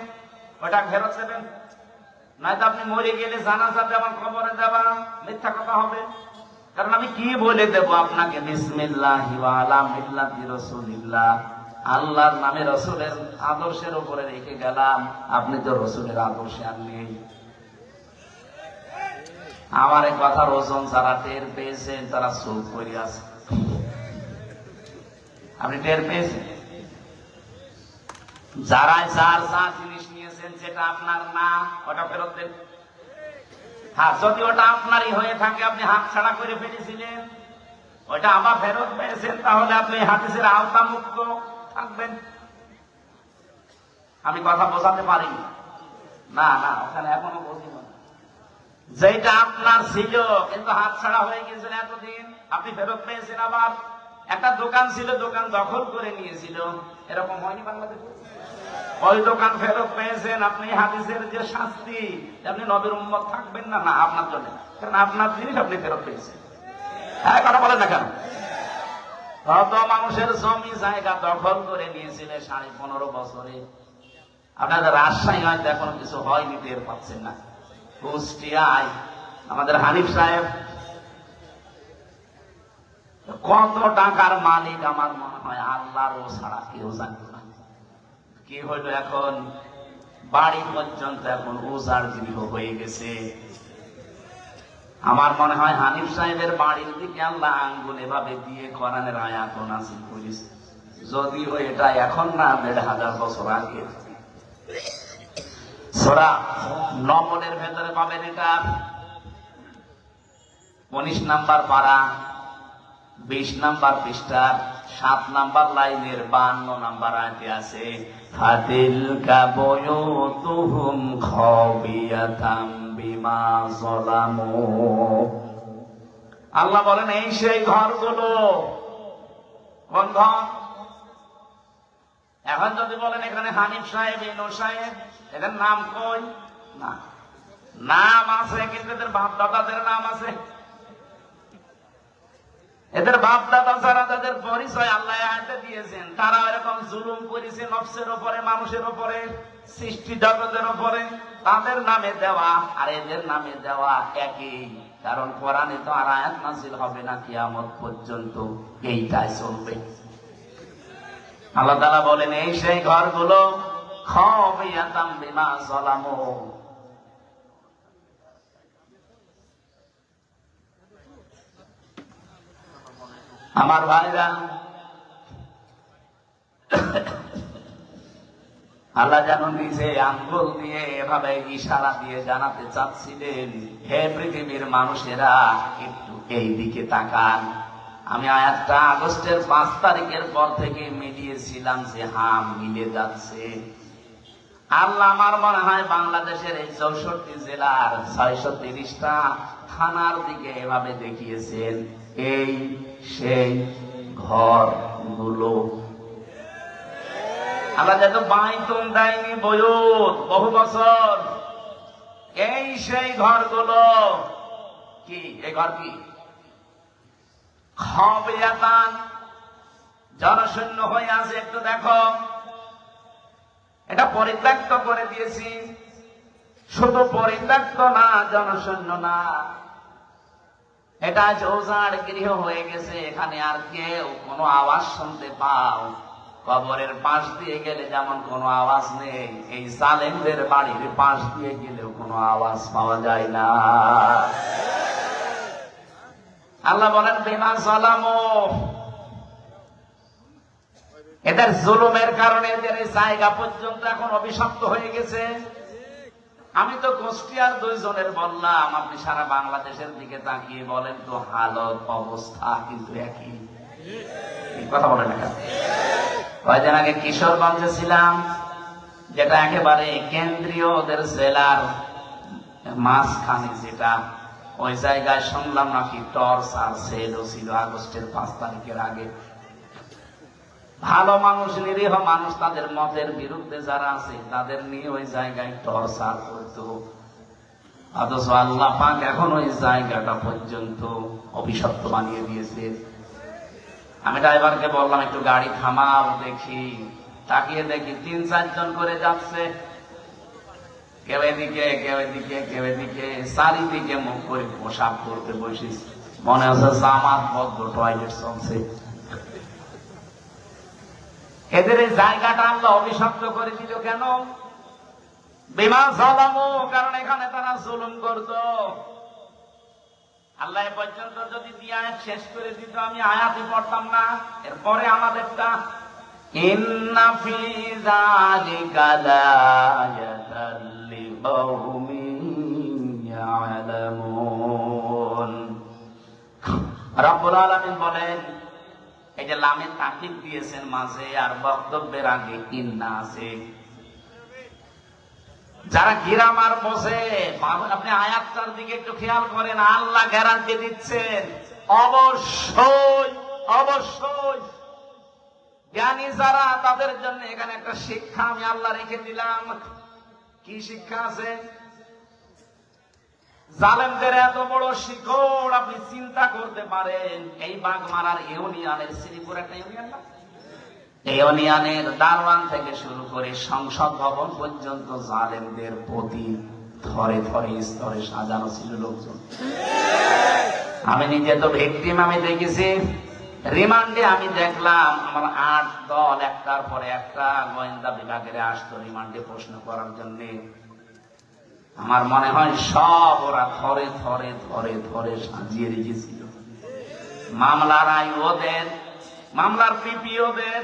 ওটা ফেরত দেবেন, নয়তো আপনি মরে গেলে জানাজা দেওয়া, খবরে দেওয়া মিথ্যা কথা হবে। কারণ আমি কি বলে দেব আপনাকে, বিসমিল্লাহি ওয়া আলা মিল্লাতি রাসূলিল্লাহ, আল্লাহর নামে রসুলের আদর্শের উপরে রেখে গেলাম, আপনি তো রসুলের আদর্শে আর নেই। আমার এই কথার ওজন যারা টের পেয়েছেন তারা চুপ করে আছে। আপনি টের পেয়েছেন? যারা যার যা জিনিস নিয়েছেন যেটা আপনার না, ওটা ফেরত দেন। হ্যাঁ, যদি ওটা আপনারই হয়ে থাকে, আপনি হাত ছাড়া করে ফেলেছিলেন, ওটা আবার ফেরত পেয়েছেন, তাহলে আপনি হাদিসের আওতা মুক্ত থাকবেন। আমি কথা বোঝাতে পারি না? না, ওখানে এখনো বুঝি না। যেটা আপনার ছিল কিন্তু হাত ছাড়া হয়ে গেছিল এতদিন, আপনি ফেরত পেয়েছেন। আবার একটা দোকান ছিল, দোকান দখল করে নিয়েছিল, এরকম হয়নি বাংলাদেশে? ওই দোকান ফেরত পেয়েছেন, আপনি হাদিসের যে শাস্তি, আপনি নবীর উম্মত থাকবেন না? না, আপনার জন্য, কারণ আপনার জিনিস আপনি ফেরত পেয়েছেন। হ্যাঁ, কথা বলেন না কেন? কত মানুষের জমি জায়গা দখল করে নিয়েছিল 15.5 বছরে। আপনাদের রাজশাহী হয়তো এখনো কিছু হয়নি, টের পাচ্ছেন না। কুষ্টিয়ায় আমাদের হানিফ সাহেব কত টাকার মালিক আমার মনে হয় আল্লাহর ও ছাড়া কেউ জানত না। কি হইল এখন? বাড়ি পর্যন্ত এখন উজাড় গৃহ হয়ে গেছে। আমার মনে হয় হানিফ সাহেবের বাড়ির দিকে আল্লাহ আঙ্গুল এভাবে দিয়ে কোরআনের আয়াত নাযিল করেছে, যদিও এটা এখন না, 1500 বছর আগে। সূরা নম্বরের ভেতরে পাবেন এটা, 19 নাম্বার পারা, 20 নাম্বার পৃষ্ঠা, 7 নাম্বার লাইনের 52 নাম্বার আয়াতে আছে, ফাতিলকা বুয়ুতুহুম খাবিয়াতাম বিমা যালামু। আল্লাহ বলেন এই সেই ঘরগুলো। কোন ঘর? এখন যদি বলেন এখানে হানিফ সাহেব, ইনু সাহেব, এদের নাম কই? না, নাম আছে, কিন্তু এদের বাপ দাদাদের নাম আছে। এদের বাপ দাদা যারা, তাদের পরিচয় আল্লাহ আয়াতে দিয়েছেন, তারা এরকম জুলুম করেছে নফসের উপরে, মানুষের উপরে, সৃষ্টি জগতের উপরে, তাদের নামে দেওয়া আর এদের নামে দেওয়া একই। কারণ কোরআনে তো আর আয়াত নাযিল হবে না কিয়ামত পর্যন্ত, এইটাই চলবে। আল্লাহ তাআলা বলেন এই সেই ঘরগুলো, খাবিয়াতাম বিমা যালামু। আমার ভাইরা, আল্লাহ যেন নিজে আঙ্গুল দিয়ে এভাবে ইশারা দিয়ে জানাতে চাচ্ছিলেন, হে পৃথিবীর মানুষেরা, একটু এই দিকে তাকান। আমি আয়াতটা আগস্টের 5 তারিখের পর থেকে মিলিয়েছিলাম যে হ্যাঁ মিলে যাচ্ছে। আল্লাহ আমার মনে হয় বাংলাদেশের এই 64 জেলার 630টা থানার দিকে এভাবে দেখিয়েছেন, এই সেই ঘরগুলো। আল্লাহ যেন বাইতুন দেয়নি বয়ুত বহু বছর, এই সেই ঘরগুলো। কি এই ঘর? কি খাবিয়াতান, জনশূন্য হয়ে আছে। একটু দেখো, এটা পরিত্যক্ত করে দিয়েছি। শুধু পরিত্যক্ত না, জনশূন্য না, এটা উজাড় গৃহ হয়ে গেছে। এখানে আর কেউ কোনো আওয়াজ শুনতে পাও? কবরের পাশ দিয়ে গেলে যেমন কোনো আওয়াজ নেই, এই জালেমদের বাড়ির পাশ দিয়ে গেলেও কোনো আওয়াজ পাওয়া যায় না। আল্লাহ বলেন বিমা যালামু, এদের জুলুমের কারণে এদের এই জায়গা পর্যন্ত এখন অভিশপ্ত হয়ে গেছে। আমি তো কুষ্টিয়ার 2 জনের বললাম, আপনি সারা বাংলাদেশের দিকে তাকিয়ে বলেন তো, হালত অবস্থা কিন্তু একই। কথা বলেন না? কয়েকদিন আগে কিশোরগঞ্জে ছিলাম, যেটা একেবারে কেন্দ্রীয় ওদের জেলার মাঝখানে, যেটা ওই জায়গায় শুনলাম নাকি টর্চ আর সেলও ছিল আগস্টের 5 তারিখের আগে। ভালো মানুষ, নিরীহ মানুষ, তাদের মতের বিরুদ্ধে যারা আছে তাদের নিয়ে ওই জায়গায় টর্চার করতো। অথচ আল্লাহ পাক এখন ওই জায়গাটা পর্যন্ত অভিশপ্ত বানিয়ে দিয়েছে। আমি ড্রাইভারকে বললাম একটু গাড়ি থামাও, দেখি। তাকিয়ে দেখি 3-4 জন করে যাচ্ছে, কেউ এদিকে, কেউ এদিকে, কেউ এদিকে, চারিদিকে মুখ করে পোশাক করতে বসেছে। মনে হচ্ছে জামাত বদ্ধ টয়লেট চলছে। এদের এই জায়গাটা আল্লাহ অভিশপ্ত করে দিল কেন? বিমা যালামু, কারণ এখানে তারা জুলুম করত। আল্লাহ এ পর্যন্ত যদি দিয়ে আয়াত শেষ করে দিত, আমি আয়াতই পড়তাম না। এরপরে আমাদেরটা ইন্না ফি যালিকা লায়াতাল লিকাউমিন ইয়ালামুন। রব্বুল আলামিন বলেন, এই যে লামে তাকিদ দিয়েছেন মাঝে আর বক্তব্যের আগে ইন্না আছে, যারা গ্রামার বসে, আপনি আয়াতটার দিকে একটু খেয়াল করেন। আল্লাহ গ্যারান্টি দিচ্ছেন অবশ্যই অবশ্যই জ্ঞানী যারা, তাদের জন্য এখানে একটা শিক্ষা আমি আল্লাহ রেখে দিলাম। কি শিক্ষা আছে? জালেমদের এত বড় শিকড় আপনি চিন্তা করতে পারেন। এই বাগমারার ইউনিয়নের, শ্রীপুর একটা ইউনিয়ন না, এই ইউনিয়নের দারওয়ান থেকে শুরু করে সংসদ ভবন পর্যন্ত জালেমদের প্রতি ধরে ধরে স্তরে সাজানো ছিল লোকজন। আমি নিজে তো ভিকটিম, আমি দেখেছি। রিমান্ডে আমি দেখলাম আমার 8 দল একটার পরে একটা গোয়েন্দা বিভাগের আসতো রিমান্ডে প্রশ্ন করার জন্য। আমার মনে হয় সব ওরা ধরে ধরে ধরে ধরে সাজিয়ে রেখেছিল। মামলার আই ওদের, মামলার পিপি ওদের,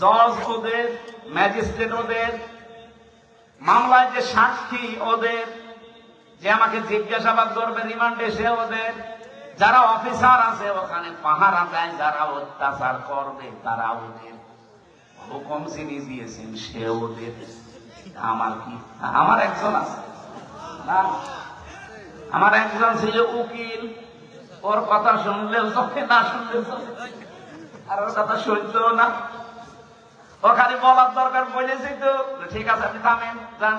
জজ ওদের, ম্যাজিস্ট্রেট ওদের, মামলায় যে সাক্ষী ওদের, যে আমাকে জিজ্ঞাসাবাদ করবে রিমান্ডে সে ওদের, যারা অফিসার আছে ওখানে পাহারা দেয়, যারা অত্যাচার করবে তারা ওদের, হুকুম যিনি দিয়েছেন সে ওদের। আমার কি, আমার একজন আছে না, আমার একজন ছিল উকিল, ওর কথা শুনলেও চোখে, না শুনলেও চোখে, আর ওর কথা শুনতো না। ওখানে বলার দরকার বলেছি তো, ঠিক আছে আপনি থামেন যান।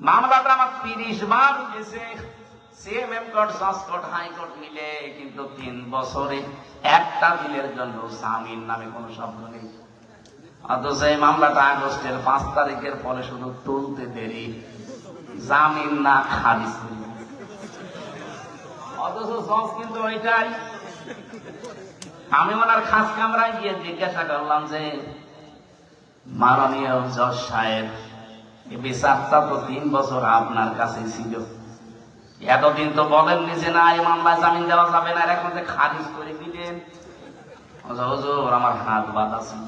মামলাটা আমার 30 বার গেছে, সিএমএম কোর্ট, জজ কোর্ট, হাইকোর্ট মিলে, কিন্তু 3 বছরে একটা দিনের জন্য জামিন নামে কোন শব্দ নেই। অথচ এই মামলাটা আগস্টের 5 তারিখের পরে শুধু তুলতে দেরি, জামিন না খারিজ। অথচ জজ কিন্তু ওইটাই। আমি ওনার খাস কামরায় গিয়ে জিজ্ঞাসা করলাম যে মাননীয় জজ সাহেব, এই বিচারটা তো 3 বছর আপনার কাছে ছিল, এতদিন তো বলেননি যে না এই মামলায় জামিন দেওয়া যাবে না, এখন যে খারিজ করে দিলেন। হুজুর আমার হাত বাঁধা ছিল,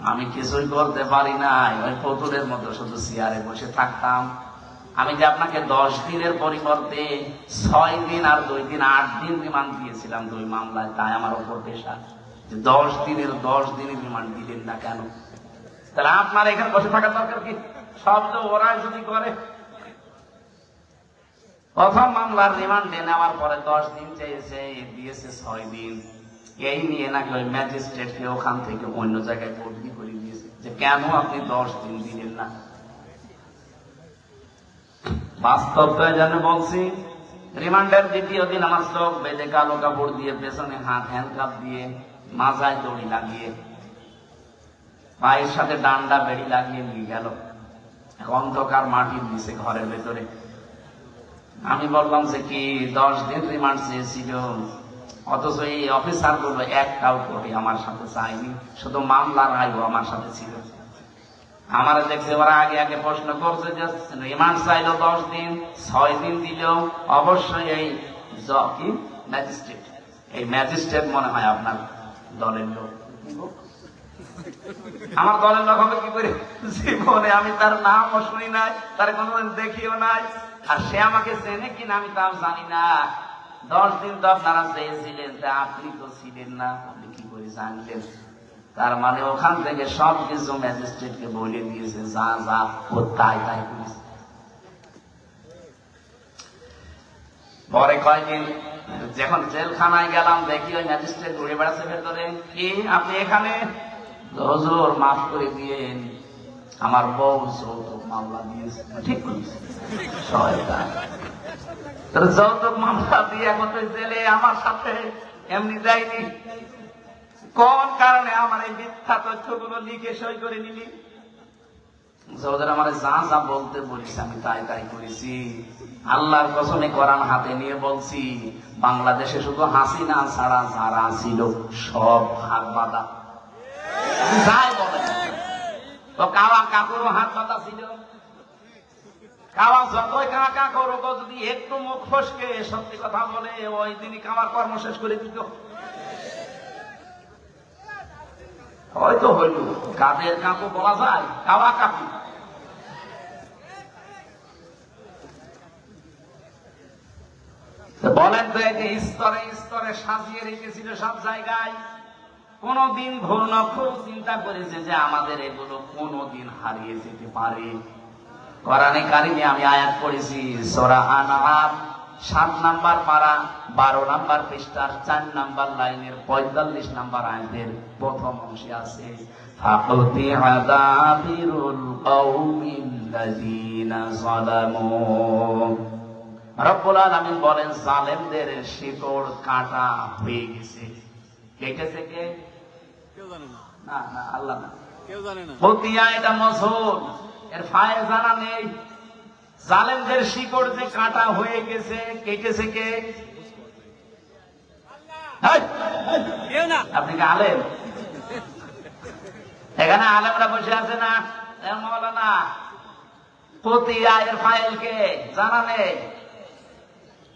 আমি কিছুই করতে পারি নাই, ওই পুতুলের মতো শুধু চেয়ারে বসে থাকতাম। আমি যে আপনাকে 10 দিনের পরিবর্তে 6 দিন আর 2 দিন 8 দিন রিমান্ড দিয়েছিলাম 2 মামলায়, তাই আমার ওপর পেশা যে 10 দিনের 10 দিনের রিমান্ড দিলেন না কেন? তাহলে আপনার এখানে বসে থাকার দরকার কি? সব তো ওরাই যদি করে। প্রথম মামলার রিমান্ডে নেওয়ার পরে 10 দিন চেয়েছে, দিয়েছে 6 দিন। এই নিয়ে নাকি ওই ম্যাজিস্ট্রেটকে ওখান থেকে অন্য জায়গায় বদলি করে দিয়েছে যে কেন আপনি 10 দিন দিলেন না। বাস্তবটা যেন বলছি, রিমান্ডের 2য় দিন আমার চোখ বেঁধে কালো কাপড় দিয়ে, পেছনে হাত হ্যান্ডকাপ দিয়ে, মাথায় দড়ি লাগিয়ে, পায়ের সাথে ডান্ডা বেড়ি লাগিয়ে নিয়ে গেল অন্ধকার মাটির নিচে ঘরের ভেতরে। আমি বললাম যে কি 10 দিন রিমান্ড চেয়েছিল, অথচ এই অফিসার গুলো একটাও কোটি আমার সাথে চাইনি, শুধু মামলার আয়ও আমার সাথে ছিল। আমার দেখছে ওরা আগে আগে প্রশ্ন করছে যে রিমান্ড চাইলো 10 দিন, 6 দিন দিল, অবশ্যই এই কি ম্যাজিস্ট্রেট, এই ম্যাজিস্ট্রেট মনে হয় আপনার দলের লোক। আমার দলের লোক হবে কি করে? জীবনে আমি তার নামও শুনি নাই, তার কোনোদিন দেখিও নাই, আর সে আমাকে চেনে কিনা আমি তাও জানি না। 10 দিন তো আপনারা চেয়েছিলেন, তা আপনি তো ছিলেন না, আপনি কি করে জানলেন? তার মানে ওখান থেকে সবকিছু ম্যাজিস্ট্রেটকে বলে দিয়েছে, যা যা ও তাই তাই করেছে। পরে কয়েকদিন যখন জেলখানায় গেলাম, দেখি ওই ম্যাজিস্ট্রেট ঘুরে বেড়াচ্ছে ভেতরে। কি আপনি এখানে? হুজুর মাফ করে দিয়েন, আমার বউ যৌতুক মামলা দিয়েছে। ঠিক করেছে, শয়তান। যৌতুক মামলা দিয়ে এখন তো জেলে আমার সাথে এমনি যায়নি, কোন কারণে আমার এই মিথ্যা তথ্যগুলো লিখে সই করে নিলি? ওদের আমার যা যা বলতে বলিস আমি তাই তাই করেছি। আল্লাহর কসমে কোরআন হাতে নিয়ে বলছি, বাংলাদেশে শুধু হাসিনা ছাড়া যারা ছিল সব হাত বাঁধা। যাই বলেন, তো কাওয়া কাকুরও হাত বাঁধা ছিল। কাওয়া যতই কাকা করো, যদি একটু মুখ ফসকে সত্যি কথা বলে, ওই দিনই কাওয়ার কর্ম শেষ করে দিত। হয়তো হইল কাদের কাকু বলা যায়, কাওয়া কাকু। বলেন তো, এই যে স্তরে স্তরে সাজিয়ে রেখেছিল সব জায়গায়, কোনদিন ভুল নক্ষর চিন্তা করেছে যে আমাদের এগুলো কোনদিন হারিয়ে যেতে পারে? কোরআনে কারিমে আমি আয়াত পড়েছি, সূরা আনআম 7 নাম্বার পারা 12 নাম্বার পৃষ্ঠার 4 নাম্বার লাইনের 45 নাম্বার আয়াতের প্রথম অংশে আছে, ফাকুতিআ দাবিরুল কওমিল্লাযীনা যালামু। রব্বুল আলামিন বলেন, জালেমদের শিকড় কাটা হয়ে গেছে। কেটেছে কে? কেউ জানে না। না না, আল্লাহ না, কেউ জানে না। বতিয়া এটা মজহুর, এর ফাইল জানা নেই। জালেমদের শিকড় যে কাটা হয়ে গেছে, কেটেছে কে? কেউ না। আপনি কি আলেম? এখানে আলেমরা বসে আছে না? মৌলানা, পতিয়া এর ফাইল কে? জানা নেই,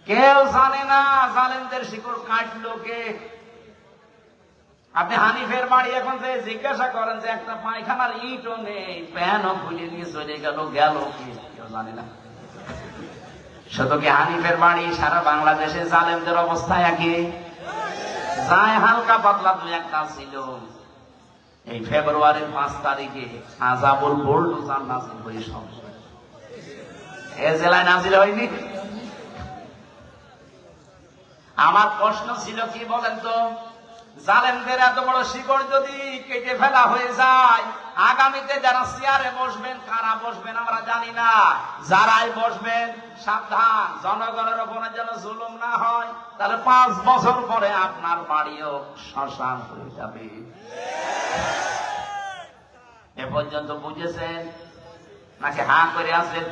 কেউ জানে না জালেমদের শিকড় কাটলো কে। আপনি হানিফের বাড়ি এখন যে জিজ্ঞাসা করেন যে একটা পায়খানার ইটও নেই, প্যানও খুলে নিয়ে চলে গেল, গেল কি? কেউ জানে না। শুধু কি হানিফের বাড়ি, সারা বাংলাদেশে জালেমদের অবস্থা একই? যায় হালকা পাতলা দু একটা ছিল। এই ফেব্রুয়ারির 5 তারিখে আযাবুল বুলডোজার নাজিল হয়ে সব এ জেলায় নাজিল হয়নি। আমার প্রশ্ন ছিল কি বলেন তো, জালেমদের এত বড় শিকড় যদি কেটে ফেলা হয়ে যায়, আগামীতে যারা চেয়ারে বসবেন, কারা বসবেন আমরা জানি না, যারাই বসবেন সাবধান, জনগণের উপরে যেন জুলুম না হয়। তাহলে 5 বছর পরে আপনার বাড়িও শ্মশান হয়ে যাবে। এ পর্যন্ত বুঝেছেন নাকি হাঁ করে আছেন?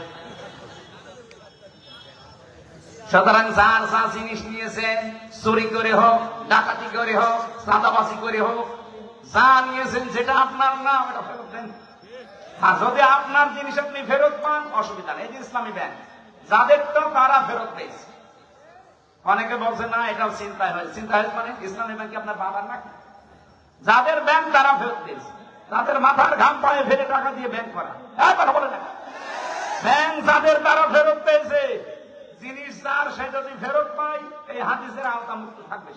সুতরাং যার যা জিনিস নিয়েছেন, চুরি করে হোক, ডাকাতি করে হোক, চাঁদাবাজি করে হোক, যা নিয়েছেন সেটা আপনার না, এটা ফেরত দেন। আর যদি আপনার জিনিস আপনি ফেরত পান, অসুবিধা নেই। এই যে ইসলামী ব্যাংক, যাদের তো তারা ফেরত পেয়েছে। অনেকে বলছে না এটা চিন্তায় হয়, চিন্তায় মানে ইসলামী ব্যাংকে আপনার বাবার নাকি? যাদের ব্যাংক তারা ফেরত পেয়েছে, তাদের মাথার ঘাম পায়ে ফেলে টাকা দিয়ে ব্যাংক করা, কথা বলে না। ব্যাংক যাদের তারা ফেরত পেয়েছে, জিনিস যার সে যদি ফেরত পায়, এই হাদিসের আওতা মুক্ত থাকবে।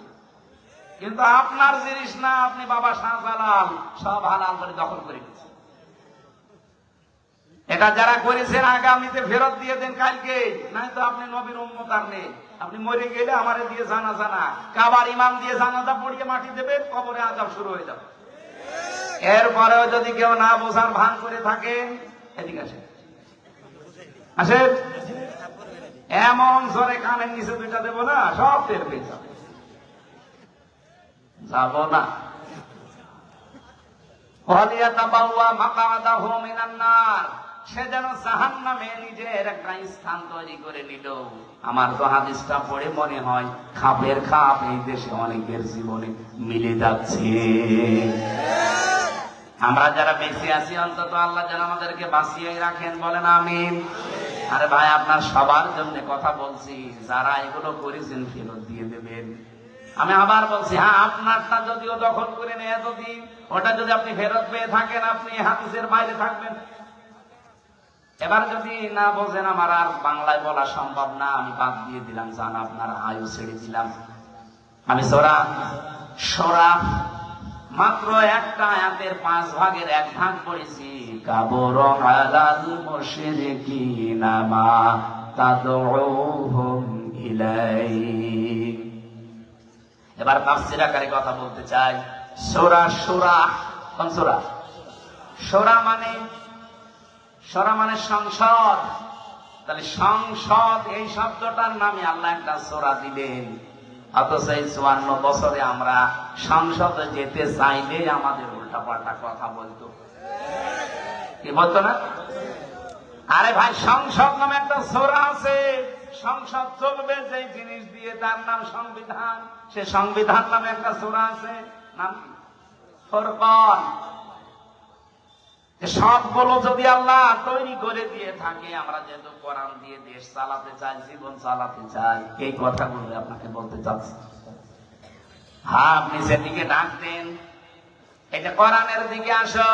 কিন্তু আপনার জিনিস না, আপনি বাবা শাহজালাল সব হালাল করে দখল করে দিয়েছেন। এটা যারা করেছেন আগামীতে ফেরত দিয়ে দেন কালকে, নাই তো আপনি নবীর উম্মত আর নেই। আপনি মরে গেলে আমারে দিয়ে জানাজা না, কাবার ইমাম দিয়ে জানাজা পড়িয়ে মাটি দেবেন, কবরে আযাব শুরু হয়ে যাবে। এরপরেও যদি কেউ না বোঝার ভান করে থাকেন, এদিকে আসেন, আসেন, এমন জোরে কানের নিচে দুইটা দেব না, সব টের পেয়ে যাবে। যাব না। সে যেন জাহান্নামে নিজের একটা স্থান তৈরি করে নিল। আমার তো হাদিসটা পড়ে মনে হয় খাপের খাপ এই দেশে অনেকের জীবনে মিলে যাচ্ছে। আমরা যারা বেঁচে আছি, অন্তত আল্লাহ যেন আমাদেরকে বাঁচিয়ে রাখেন, বলেন আমিন। আরে ভাই, আপনার সবার জন্য কথা বলছি, যারা এগুলো করেছেন ফেরত দিয়ে দেবেন। আমি আবার বলছি, হ্যাঁ, আপনারটা যদিও দখল করে নেয় এতদিন, ওটা যদি আপনি ফেরত পেয়ে থাকেন, আপনি হাদিসের বাইরে থাকবেন। এবার যদি না বোঝেন, আমার আর বাংলায় বলা সম্ভব না, আমি বাদ দিয়ে দিলাম, জান আপনার আয়ু ছেড়ে দিলাম। আমি সূরা মাত্র একটা আয়াতের 5 ভাগের 1 ভাগ পড়েছি। কাবুরা আলাল মুশরিকিনা মা তাদউহুম ইলাইহি। এবার তাফসীর আকারে কথা বলতে চাই। সূরা সূরা, কোন সূরা? সূরা মানে সংসদ। তাহলে সংসদ, এই শব্দটার নামে আল্লাহ একটা সূরা দিলেন। অথচ এই 54 বছরে আমরা সংসদে যেতে চাইলে আমাদের উল্টাপাল্টা কথা বলতো। কি বলতো না? আরে ভাই, সংসদ নামে একটা সূরা আছে, সংসদ চলবে যে জিনিস দিয়ে, তার নাম সংবিধান। সে সংবিধান নামে একটা সূরা আছে, নাম কি? ফুরকান। সবগুলো যদি আল্লাহ তৈরি করে দিয়ে থাকে, আমরা যেহেতু কোরআন দিয়ে দেশ চালাতে চাই, জীবন চালাতে চাই, এই কথাগুলো আপনাকে বলতে চাচ্ছি। হ্যাঁ, আপনি সেদিকে ডাকতেন, এটা কোরআনের দিকে আসো।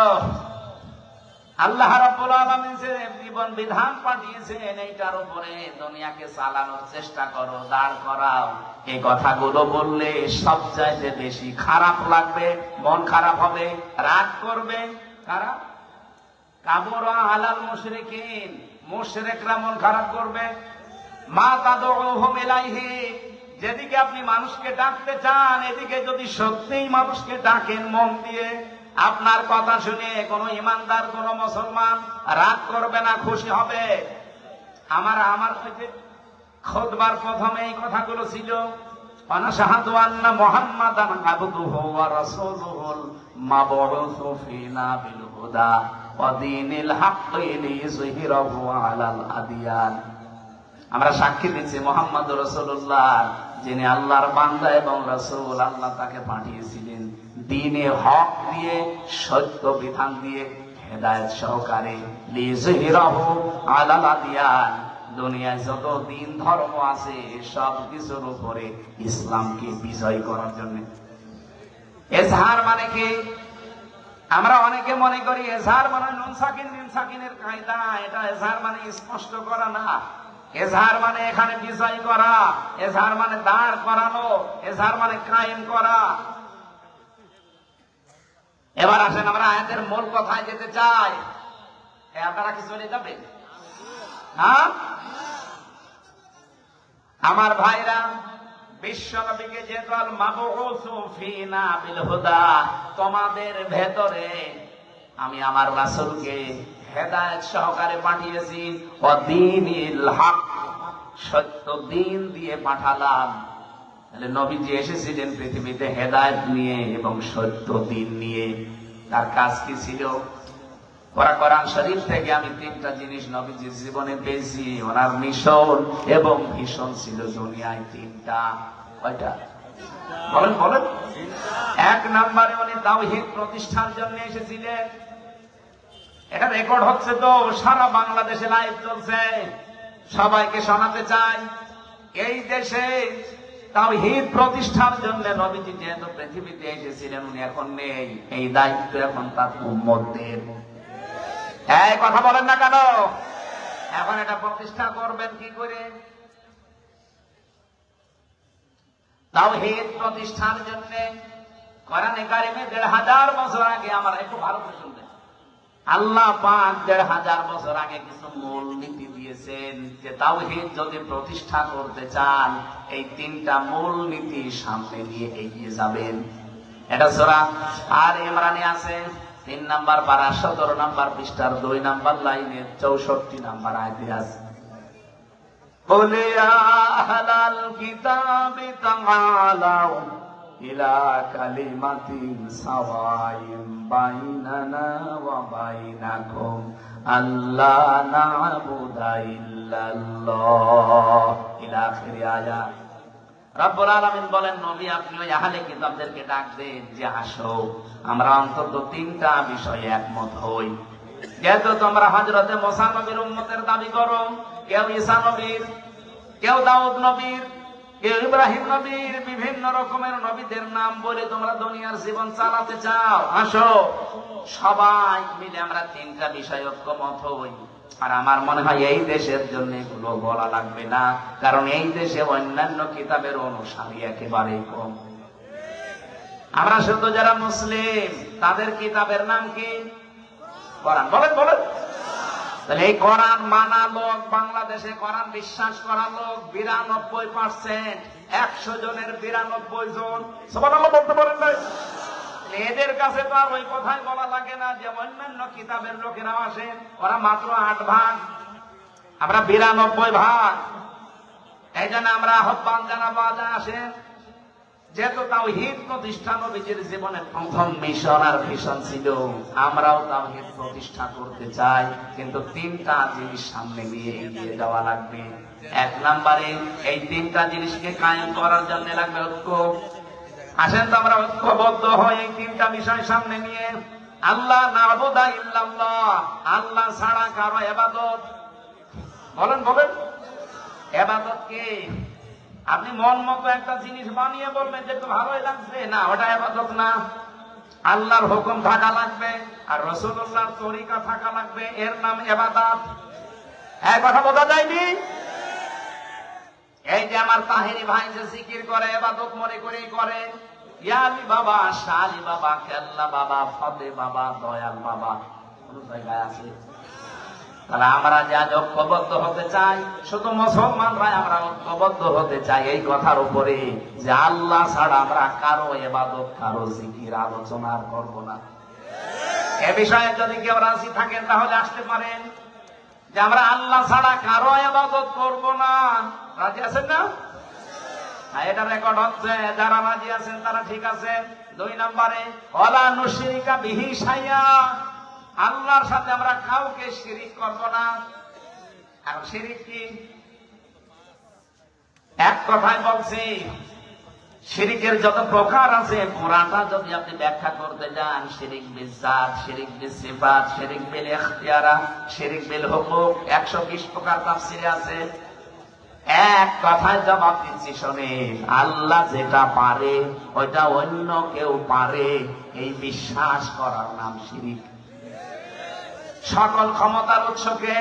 আল্লাহ রাব্বুল আলামিন যে জীবন বিধান পাঠিয়েছেন, এইটার উপরে দুনিয়াকে চালানোর চেষ্টা করো, দাঁড় করাও। এই কথাগুলো বললে সবচাইতে বেশি খারাপ লাগবে, মন খারাপ হবে, রাগ করবে। কারা? কাবুরা আলাল মুশরিকিন, মুশরিকরা মন খারাপ করবে। মা তাদউহুম ইলাইহি, যেদিকে আপনি মানুষকে ডাকতে চান, এদিকে যদি সত্যিই মানুষকে ডাকেন মন দিয়ে, আপনার কথা শুনে কোন ইমানদার, কোন মুসলমান রাগ করবে না, খুশি হবে। আমার খুতবার প্রথমে এই কথাগুলো ছিল, আনাশহাদু আন্না মুহাম্মাদান আবদুহু ওয়া রাসূলুহুল মাবউসু ফিনা বিল হুদা ওয়া দীনিল হাক্কি লিইয়ুযহিরাহু আলাল আদিয়ান। আমরা সাক্ষী দিচ্ছি মুহাম্মদুর রাসূলুল্লাহ, যিনি আল্লাহর বান্দা এবং রাসূল, আল্লাহ তাকে পাঠিয়েছিলেন দ্বীনে হক দিয়ে, সত্য বিধান দিয়ে, হেদায়েত সহকারে, লিইয়ুযহিরাহু আলাল আদিয়ান, দুনিয়ায় যত দিন ধর্ম আছে সব কিছুর উপরে ইসলামকে বিজয় করার জন্য। এজহার মানে কি? আমরা অনেকে মনে করি এজহার মানে নুন সাকিন মিম সাকিনের কায়দা, এটা এজহার মানে স্পষ্ট করা না। এজহার মানে এখানে বিজয় করা, এজহার মানে দাঁড় করানো, এজহার মানে কায়েম করা। এবার আসেন আমরা আয়াতের মূল কথায় যেতে চাই। আপনারা কি চলে যাবেন? হ্যাঁ, আমার ভাইরা, বিশ্ব নবীকে যেহেতু আল মাবউসু ফিনা বিল হুদা, তোমাদের ভেতরে আমি আমার রাসূলকে হেদায়েত সহকারে পাঠিয়েছি, ওয়া দীনিল হক, সত্য দিন দিয়ে পাঠালাম। তাহলে নবীজি এসেছিলেন পৃথিবীতে হেদায়েত নিয়ে এবং সত্য দিন নিয়ে। তার কাজ কি ছিল? কোরআন শরীফ থেকে আমি তিনটা জিনিস নবীজির জীবনে পেয়েছি। ওনার মিশন এবং ভিশন ছিল দুনিয়ায় তিনটা। কয়টা? বলেন বলেন। এক নম্বরে উনি তাওহীদ প্রতিষ্ঠার জন্য এসেছিলেন। এটা রেকর্ড হচ্ছে তো, সারা বাংলাদেশে লাইভ চলছে, সবাইকে শোনাতে চাই। এই দেশে তাওহীদ প্রতিষ্ঠার জন্য নবীজি যেহেতু পৃথিবীতে এসেছিলেন, উনি এখন নেই, এই দায়িত্ব এখন তার উম্মতদের। এই কথা বলেন না কেন? এখন এটা প্রতিষ্ঠা করবেন কি করে? তাওহীদ প্রতিষ্ঠার জন্য কোরআনে কারিমে ১৫০০ বছর আগে, আমার একটু ভালো করে শুনবেন, আল্লাহ পাক ১৫০০ বছর আগে কিছু মূল নীতি দিয়েছেন যে তাওহীদ যদি প্রতিষ্ঠা করতে চান, এই তিনটা মূল নীতি সামনে নিয়ে এগিয়ে যাবেন। এটা সূরা আর ইমরানে আছে, ৩ নাম্বার পারা ১৭ নাম্বার পৃষ্ঠার ২ নাম্বার লাইনের ৬৪ নাম্বার আয়াতে আছে, قُلْ يَا أَهْلَ الْكِتَابِ تَعَالَوْا إِلَى كَلِمَةٍ سَوَاءٍ بَيْنَنَا وَبَيْنَكُمْ أَلَّا نَعْبُدَ إِلَّا اللَّهَ إِلَى آخِرِ آيَاتٍ। রব্বুল আলামিন বলেন, নবী আপনি ওই আহলে কিতাবদেরকে ডাক দেন যে আসো, আমরা অন্তত তিনটা বিষয়ে একমত হই। যেহেতু তোমরা হযরতে মুসা নবীর উম্মতের দাবি করো, কেউ ঈসা নবীর, কেউ দাউদ নবীর, কেউ ইব্রাহিম নবীর, বিভিন্ন রকমের নবীদের নাম বলে তোমরা দুনিয়ার জীবন চালাতে চাও, আসো সবাই মিলে আমরা তিনটা বিষয় ঐক্যমত হই। আর আমার মনে হয় এই দেশের জন্য এগুলো বলা লাগবে না, কারণ এই দেশে অন্যান্য কিতাবের অনুসারী একেবারেই কম। আমরা শুধু যারা মুসলিম, তাদের কিতাবের নাম কি? কোরআন। বলেন বলেন। তাহলে এই কোরআন মানা লোক, বাংলাদেশে কোরআন বিশ্বাস করা লোক ৯২%। ১০০ জনের ৯২ জন সুবহানাল্লাহ বলতে পারেন না? এদের কাছে তো আর ওই কথাই বলা লাগে না যে অন্যান্য কিতাবের লোকেরাও আসেন, ওরা মাত্র ৮ ভাগ, আমরা ৯২ ভাগ। এই জন্য আমরা আহ্বান জানাবো, আসেন যেহেতু তাওহীদ প্রতিষ্ঠা নবীজির জীবনে প্রথম মিশন আর ভিশন ছিল, আমরাও তাওহীদ প্রতিষ্ঠা করতে চাই, কিন্তু তিনটা জিনিস সামনে নিয়ে এগিয়ে যাওয়া লাগবে। এক নম্বরে এই তিনটা জিনিসকে কায়েম করার জন্য লাগবে ঐক্য। আসেন তো আমরা ঐক্যবদ্ধ হই এই তিনটা বিষয় সামনে নিয়ে। আল্লাহ না'বুদা ইল্লাল্লাহ, আল্লাহ ছাড়া কারো ইবাদত, বলেন বলেন, ইবাদত কি? আপনি মন মতো একটা জিনিস বানিয়ে বলবেন যে একটু ভালোই লাগছে, না ওটা ইবাদত না। আল্লাহর হুকুম থাকা লাগবে আর রাসূলুল্লাহর তরিকা থাকা লাগবে, এর নাম ইবাদত। এই কথা বোঝা যায়নি? এই যে আমার তাহেরি ভাই যে জিকির করে, ইবাদত মনে করেই করে, ইয়া আলী বাবা, শাহ আলী বাবা, কেল্লা বাবা, ফতে বাবা, দয়াল বাবা, কোন জায়গায় আছে? তাহলে আমরা যে আজ ঐক্যবদ্ধ হতে চাই, শুধু মুসলমানরাই আমরা ঐক্যবদ্ধ হতে চাই এই কথার উপরে যে আল্লাহ ছাড়া আমরা কারো ইবাদত, কারো জিকির, আলোচনা আর করব না। এ বিষয়ে যদি কেউ রাজি থাকেন তাহলে আসতে পারেন যে আমরা আল্লাহ ছাড়া কারো ইবাদত করব না। রাজি আছেন না? এটা রেকর্ড হচ্ছে, যারা রাজি আছেন তারা ঠিক আছেন। 2 নম্বরে ওয়ালা নুশরিকা বিহি শাইআ, আল্লাহর সাথে আমরা কাউকে শিরিক করব না। আর শিরিক কি? এক কথায় বলছি, শিরিকের যত প্রকার আছে পুরাটা যদি আপনি ব্যাখ্যা করতে যান, শিরিক বিল জাত, শিরিক বিল সিফাত, শিরিক বিল ইখতিয়ারা, শিরিক বিল হুকুক, 120 প্রকার তাফসীরে আছে। এক কথায় জবাব দিচ্ছি শোনেন, আল্লাহ যেটা পারে ওইটা অন্য কেউ পারে, এই বিশ্বাস করার নাম শিরিক। সকল ক্ষমতার উৎসকে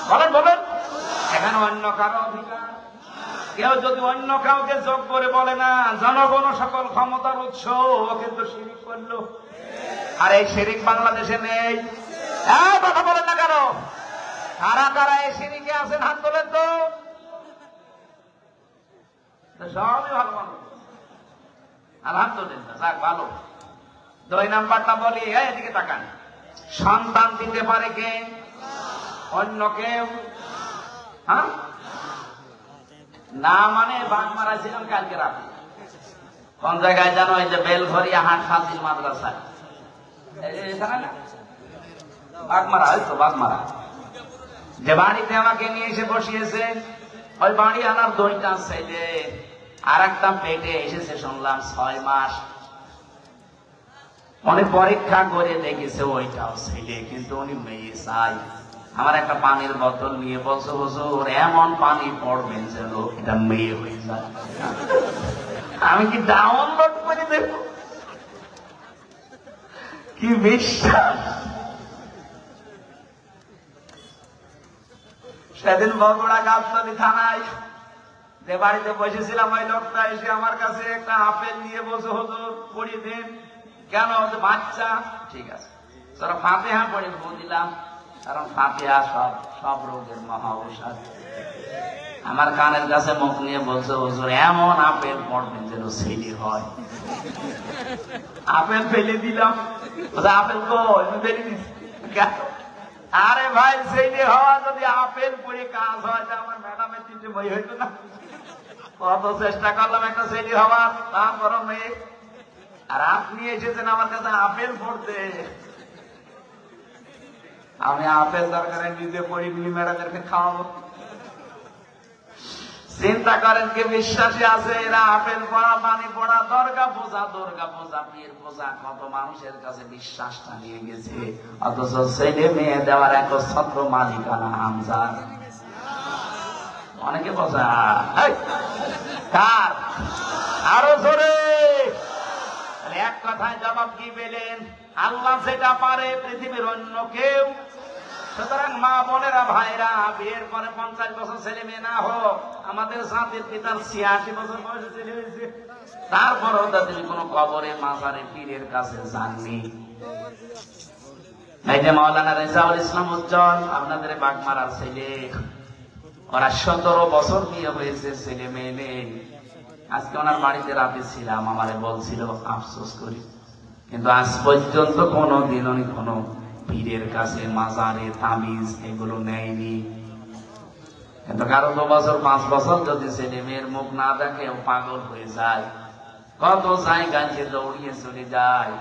বলেন বলেন, এখানে অন্য কারো অধিকার। কেউ যদি অন্য কাউকে যোগ করে বলে না জনগণ সকল ক্ষমতার উৎস, ও কিন্তু শিরিক করলো। আর এই শিরিক বাংলাদেশে নেই। কথা বলেন না কেন? কারা কারা এই শিরিকে আছেন হাত তোলেন তো। সবই ভালো মানুষ, আলহামদুলিল্লাহ, যাক ভালো। 2 নাম্বারটা বলি, এদিকে তাকান। সন্তান দিতে পারে কে? অন্য কেউ? হ্যাঁ না, মানে বাঘ মারা ছিলাম কালকে রাতে কোন জায়গায় জানো, এই যে বেলঘরিয়া হাট ফাজিল মাদ্রাসা, বাঘ মারা, হয়তো বাঘ মারা, যে বাড়িতে আমাকে নিয়ে এসে বসিয়েছে, ওই বাড়ি আনার 2টা ছেলে, আর একটা পেটে এসেছে শুনলাম 6 মাস। উনি পরীক্ষা করে দেখেছে ওইটাও ছেলে, কিন্তু উনি মেয়ে চাই। আমার একটা পানির বোতল নিয়ে বলছে হুজুর এমন পানি পড়বেন যেন এটা মেয়ে হয়ে যায়। আমি কি ডাউনলোড করে দেব? কি বিশ্বাস! সেদিন বগুড়া গাবতলী থানায় যে বাড়িতে বসেছিলাম, ওই লোকটা এসে আমার কাছে একটা আপেল নিয়ে বসে হুজুর পড়িয়ে দেন। কেন? বাচ্চা। ঠিক আছে, তোরা ফাতিহা পড়ে ফু দিলাম, কারণ ফাতিহা সব রোগের মহা ঔষধ। আমার কানের কাছে মুখ নিয়ে বলছে হুজুর এমন আপেল পড়বেন যেন ছেলে হয়। আপেল ফেলে দিলাম। আপেল কই? ফেলে দিচ্ছি। আরে ভাই, ছেলে হওয়া যদি আপেল পড়ে কাজ হয়, আমার ম্যাডামের 3টে বই হইতো না? কত চেষ্টা করলাম একটা ছেলে হওয়ার, তারপর মেয়ে। আর আপনি এসেছেন আমার কাছে আপেল পড়তে। আমি আপেল দরকারে নিজে পড়ি, ম্যাডামদেরকে খাওয়াবো। চিন্তা করেন কি বিশ্বাসী আছে এরা? আপেল পড়া, পানি পড়া, দুর্গা পূজা, পীর পূজা, কত মানুষের কাছে বিশ্বাসটা নিয়ে গেছে, অথচ ছেলে মেয়ে দেওয়ার একচ্ছত্র মালিকানা হামজার। অনেকে বোঝা কার? আরো জোরে। এক কথায় জবাব কি পেলেন? আল্লাহ যেটা পারে পৃথিবীর অন্য কেউ। সুতরাং মা বোনেরা, ভাইরা, বিয়ের পরে 50 বছর ছেলে মেয়ে না হোক, আমাদের জাতির পিতার 86 বছর বয়সে ছেলে হয়েছে, তারপরেও তিনি কোনো কবরে, মাজারে, পীরের কাছে যাননি। এই যে মাওলানা রেজাউল ইসলাম উজ্জ্বল, আপনাদের বাগমারার ছেলে, ওরা 17 বছর বিয়ে হয়েছে, ছেলে মেয়ে নেই। আজকে ওনার বাড়িতে রাতে ছিলাম, আমারে বলছিল আফসোস করি, কিন্তু আজ পর্যন্ত কোনদিন উনি কোনো পীরের কাছে, মাজারে, তাবিজ এগুলো নেয়নি। কিন্তু কারো 2 বছর 5 বছর যদি ছেলে মেয়ের মুখ না দেখে ও পাগল হয়ে যায়। কত জায়গায় যে দৌড়িয়ে চলে যায়।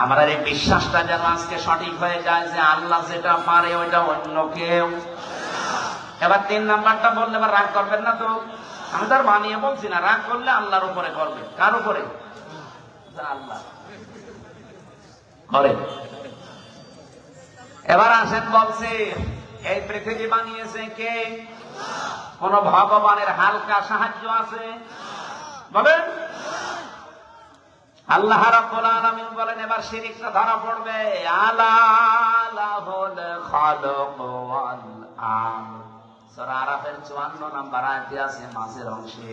আমার এই বিশ্বাসটা যেন আজকে সঠিক হয়ে যায় যে আল্লাহ যেটা পারে ওইটা অন্য কেউ। এবার 3 নাম্বারটা বললে এবার রাগ করবেন না তো? আমি তো আর বানিয়ে বলছি না, রাগ করলে আল্লাহর উপরে করবে। কার উপরে? আল্লাহ করে। এবার আসেন, বলছে এই পৃথিবী বানিয়েছে কে? কোন ভগবানের হালকা সাহায্য আছে? বলেন। আল্লাহ রাব্বুল আলামিন বলেন, এবার শিরকটা ধরা পড়বে। আলা লাহুল খালক ওয়াল আমর। সূরা আরাফের 54 নম্বর আয়াতে আছে মাঝের অংশে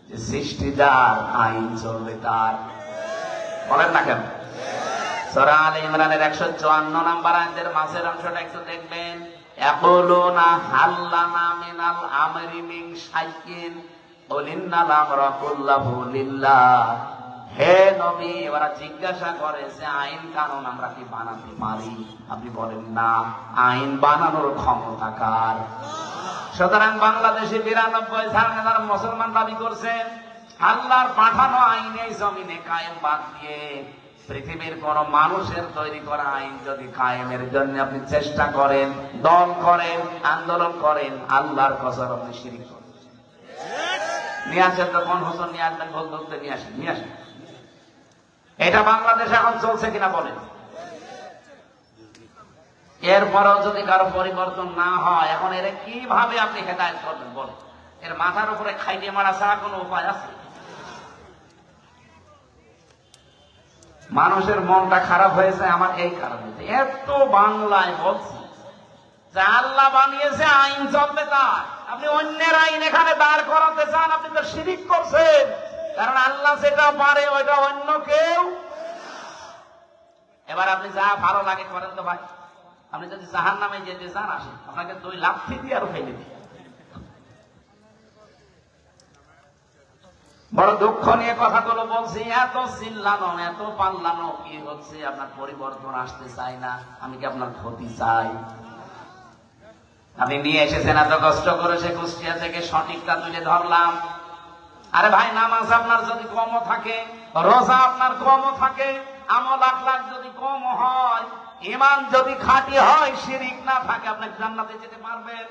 যে সৃষ্টিদার, আইন চলবে তার। বলেন না কেন? সূরা আলে ইমরানের 154 নম্বর আয়াতের মাঝের অংশটা একটু দেখবেন। ইয়াকুলুনা হাল্লানা মিনাল আমরি মিন শাইইন কুল ইন্নাল আমরা কুল্লাহু লিল্লাহ। হে নবী, ওরা জিজ্ঞাসা করে যে আইন কানুন আমরা কি বানাতে পারি? আপনি বলেন না, আইন বানানোর ক্ষমতা কার? সুতরাং বাংলাদেশে 92% মুসলমান দাবি করছেন আল্লাহর পাঠানো আইন এই জমিনে কায়েম বাদ দিয়ে পৃথিবীর কোন মানুষের তৈরি করা আইন যদি কায়েমের জন্য আপনি চেষ্টা করেন, দল করেন, আন্দোলন করেন, আল্লাহর কসম আপনি শিরক করেন। নিয়ে আসেন তো, কোন হোসেন নিয়ে আসবেন, ভোল ধরতে নিয়ে আসেন, নিয়ে আসেন। এটা বাংলাদেশে এখন চলছে কিনা বলেন? এরপরেও যদি কারো পরিবর্তন না হয়, এখন এর কিভাবে আপনি হেদায়েত করবেন বলেন? এর মাথার উপরে খাইতে মারা ছাড়া কোনো উপায় আছে? মানুষের মনটা খারাপ হয়েছে আমার এই কারণে, এত বাংলায় বলছি যে আল্লাহ বানিয়েছে, আইন চলবে তার। আপনি অন্যের আইন এখানে দাঁড় করাতে চান, আপনি তো শিরক করছেন। কারণ আল্লাহ যেটা পারে ওইটা অন্য কেউ। এবার আপনি যা ভালো লাগে করেন তো ভাই। আপনি যদি জাহান্নামে যেতে চান, আসেন, আপনাকে 2 লাফি দিয়ে আরো ফেলে দিই। বড় দুঃখ নিয়ে কথাগুলো বলছি। এত চিল্লানো, এত পাল্লানো কি হচ্ছে? আপনার পরিবর্তন আসতে চাই না, আমি কি আপনার ক্ষতি চাই? আপনি নিয়ে এসেছেন এত কষ্ট করে, সে কুষ্টিয়া থেকে সঠিকটা তুলে ধরলাম। আরে ভাই, নামাজ আপনার যদি কমও থাকে, রোজা আপনার কমও থাকে, আমল আখলাক যদি কম হয়, ঈমান যদি খাঁটি হয়, শিরক না থাকে, আপনি জান্নাতে যেতে পারবেন।